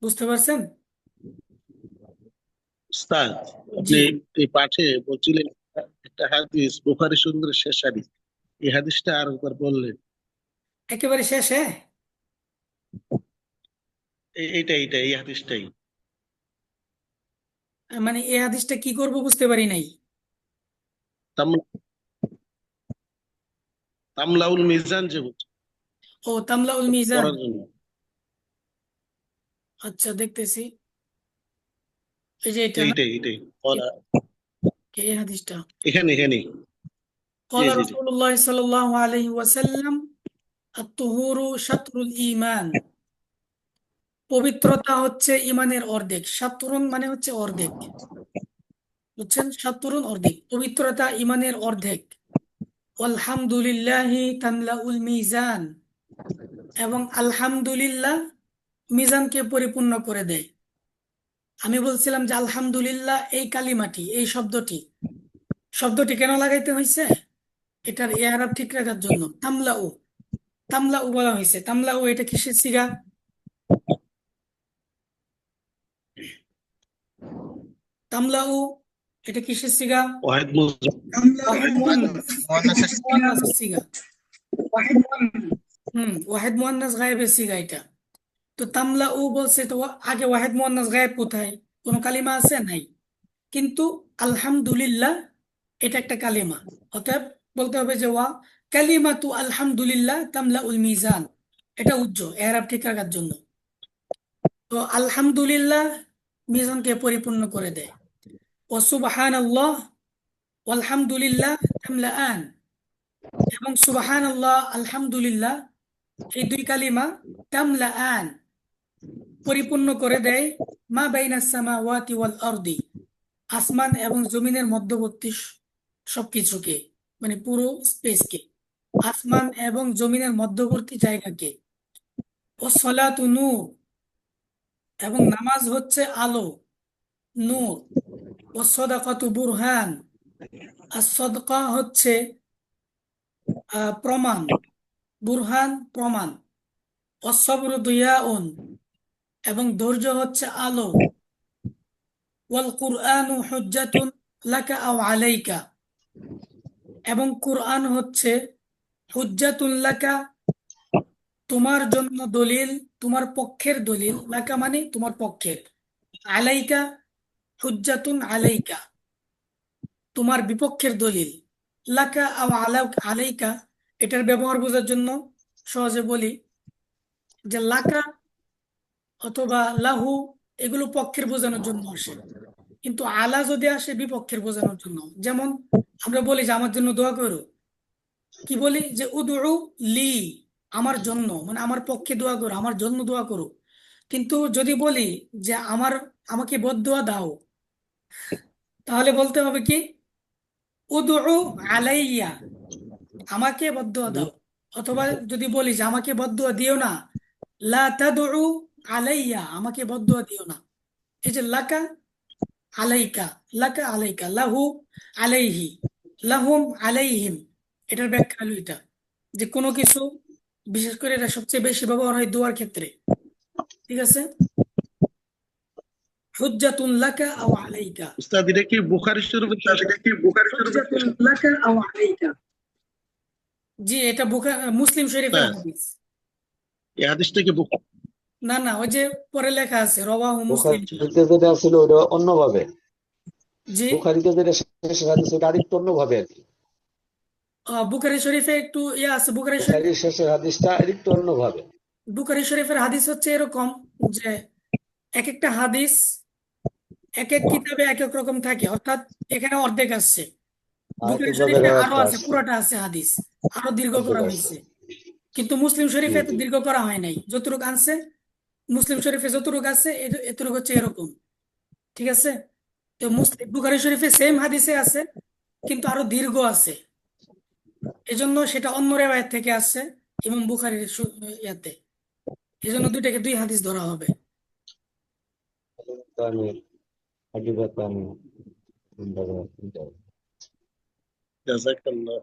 বুঝতে পারছেন? উস্তাদ, জি, আপনি এই পাঠে বলছিলেন একটা হাদিস, বুখারী শরীফের শেষ হাদিস, এই হাদিসটা আর একবার বললেন। একেবারে শেষে এইটা এই হাদিসটাই। মানে এই হাদিসটা কি করব বুঝতে পারি নাই। তামলাউল মিজান যে বলছে ও, তামলাউল মিজান। পড়ার জন্য। আচ্ছা, দেখতেছি। এই যে এটা না? এইটাই পড়া এই হাদিসটা। এখানে। قال জি জি জি। رسول الله صلى الله عليه وسلم الطهور شطر الإيمان, পবিত্রতা হচ্ছে ইমানের অর্ধেক। শাতরুন মানে হচ্ছে অর্ধেক, বুঝছেন? শাতরুন অর্ধেক, পবিত্রতা ইমানের অর্ধেক। আলহামদুলিল্লাহি তামলাউল মিজান, এবং আলহামদুলিল্লাহ মিজানকে পরিপূর্ণ করে দেয়। আমি বলছিলাম যে আলহামদুলিল্লাহ এই কালিমাটি, এই শব্দটি কেন লাগাইতে হয়েছে? এটার এআরাব ঠিক রাখার জন্য। তামলাউ বলা হয়েছে। তামলাউ এটা কিসের সিগা? তামলাউ এটা কিসের সিগা? ওয়াহিদ মুজাফফর। ওয়াহিদ মুয়ান্নাস, মুয়ান্নাসের মুয়ান্নাসের সিগা। ওয়াহিদ মুয়ান্নাস গায়েবের সিগা এটা। তো তামলাউ বলছে, তো আগে ওয়াহিদ মুয়ান্নাস গায়েব কোথায়? কোনো কালিমা আছে? নাই। কিন্তু আলহামদুলিল্লাহ এটা একটা কালিমা, অতএব বলতে হবে যে ওয়া কালিমাতু আলহামদুলিল্লাহ তামলাউল মিজান। এটা উজ্জ্ব এআরাব ঠিক রাখার জন্য। তো আলহামদুলিল্লাহ মিজানকে পরিপূর্ণ করে দেয়। ও সুবহানাল্লাহ আলহামদুলিল্লাহ তামলাআন, এবং সুবহানাল্লাহ আলহামদুলিল্লাহ এই দুই কালিমা তামলাআন পরিপূর্ণ করে দেয় মা বাইনাস সামাওয়াতি ওয়াল আরদি, আসমান এবং জমিনের মধ্যবর্তী সবকিছুকে, মানে পুরো স্পেসকে, আসমান এবং জমিনের মধ্যবর্তী জায়গাকে। ও সলাতু নূর, এবং নামাজ হচ্ছে আলো, নূর। ও সদাকাতু বুরহান, আর সদকা হচ্ছে প্রমাণ, বুরহান প্রমাণ। ও সবরু দিয়াউন, এবং ধৈর্য হচ্ছে আলো। ওয়াল কুরআনু হুজ্জাতুন লাকা আও আলাইকা, এবং কুরআন হচ্ছে হুজ্জাতুন লাকা তোমার জন্য দলিল, তোমার পক্ষের দলিল, লাকা মানে তোমার পক্ষের, আলাইকা হুজ্জাতুন আলাইকা তোমার বিপক্ষের দলিল। লাকা আও আলাইকা এটার ব্যবহার বোঝার জন্য সহজে বলি যে লাকা অথবা লাহু এগুলো পক্ষের বোঝানোর জন্য আসে, কিন্তু আলা যদি আসে বিপক্ষের বোঝানোর জন্য। যেমন আমরা বলি যে আমার জন্য দোয়া করো, কি বলি? যে উদউ লি, আমার জন্য, মানে আমার পক্ষে দোয়া করো, আমার জন্য দোয়া করো। কিন্তু যদি বলি যে আমাকে বদদোয়া দাও, তাহলে বলতে হবে কি? উদউ আলাইয়া, আমাকে বদদোয়া দাও। অথবা যদি বলি যে আমাকে বদদোয়া দিও না, লা তাদউ আলাইয়া, আমাকে বদদোয়া দিও না। এই যে লাকা আলাইকা, লাকা আলাইকা, লাহু আলাইহি, লাহুম আলাইহিম, এটার ব্যাখ্যা হলো এটা, যে কোনো কিছু, বিশেষ করে এটা সবচেয়ে বেশি ব্যবহার হয় দোয়ার ক্ষেত্রে। ঠিক আছে? হুজ্জাতুন লাকা আও আলাইকা, উস্তাদ, এটা কি বুখারী শরীফের হুজ্জাতুন লাকা আও আলাইকা। জি, এটা মুসলিম শরীফের উস্তাদ, হাদিস। এই হাদিসটা কি না না, ওই যে পরে লেখা আছে রওয়াহু মুসলিম। বুখারীতে যেটা ছিল ওটা অন্যভাবে, জি, বুখারীতে যেটা শেষ হাদিস ওটা আরেকটু অন্যভাবে আর কি, বুখারী শরীফে একটু ইয়ে আছে। বুখারীর শেষের হাদিসটা আরেকটু অন্যভাবে। বুখারী শরীফের হাদিস হচ্ছে এরকম যে এক একটা হাদিস এক এক কিতাবে এক এক রকম থাকে, অর্থাৎ এখানে অর্ধেক আসছে, আর বুখারী একভাবে শরীফে আরো একটা আছে, আসছে, পুরোটা আছে হাদিস, আরো দীর্ঘ অর্ধেক করা আসছে। হয়েছে। কিন্তু মুসলিম জি শরীফে এত জি দীর্ঘ করা হয় নাই, যতটুকু আনছে মুসলিম শরীফে যতটুকু আছে এতটুকু হচ্ছে এরকম। ঠিক আছে? তো মুসলিম বুখারী শরীফে সেম হাদিসে আছে, কিন্তু আরো দীর্ঘ আছে, এজন্য সেটা অন্য রেওয়ায়ত থেকে আসছে ইমাম বুখারীর ইয়াতে, এজন্য দুইটাকে দুই হাদিস ধরা হবে। তামিল, হাবিবা তামিল, জাযাকাল্লাহ।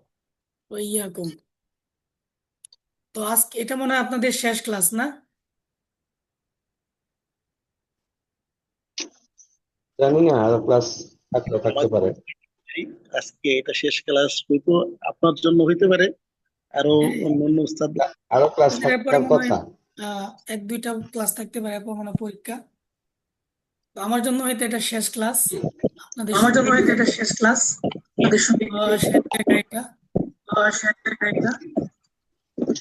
ওয়াইয়াকুম। তো আজকে এটা মনে হয় আপনাদের শেষ ক্লাস, না? জানি না আরো ক্লাস থাকতে আমার পারে। আজকে এটা শেষ ক্লাস হয়তো আপনার জন্য হইতে পারে, আরো অন্যান্য উস্তাদ। আরো ক্লাস এরপরে থাকার মনে হয় কথা। এক দুইটা ক্লাস থাকতে পারে, এরপর মনে হয় পরীক্ষা। তো আমার জন্য হয়তো এটা শেষ ক্লাস আপনাদের আমার জন্য সঙ্গে হয়তো এটা শেষ ক্লাস আপনাদের সঙ্গে শেষ জায়গা এটা। শেয়ার এটা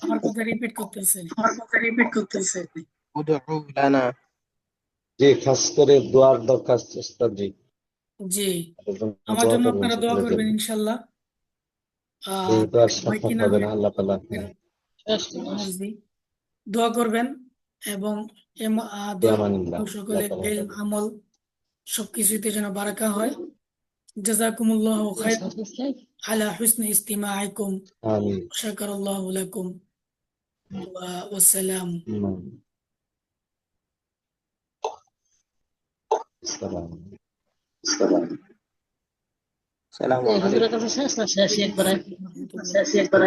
আমার কথা রিপিট করতেছে। আমার কথা রিপিট করতেছে। উদউ লানা। জি, খাস করে দোয়ার দরখাস্ত উস্তাদ জি, জি, তাদের জন্য আমার দোয়া জন্য করবেন আপনারা দোয়া সকলের করবেন জন্য। ইনশাল্লাহ। যেহেতু আর হয় সাক্ষাৎ কিনা হবে হয় না, আল্লাহ তাআলা মর্জি, দোয়া করবেন এবং দোয়া ইয়ামানিল্লাহ, আল্লাহ সকলে তাআলা ইলম আমল সবকিছুতে যেন বারাকা হয়। জাযাকুমুল্লাহু খাইর আলা হুসনি ইস্তিমাইকুম, আমিন। শাকারাল্লাহু লাকুম, ওয়াসসালাম। আসসালাম। সালাম আলাইকুম। শেষ একবার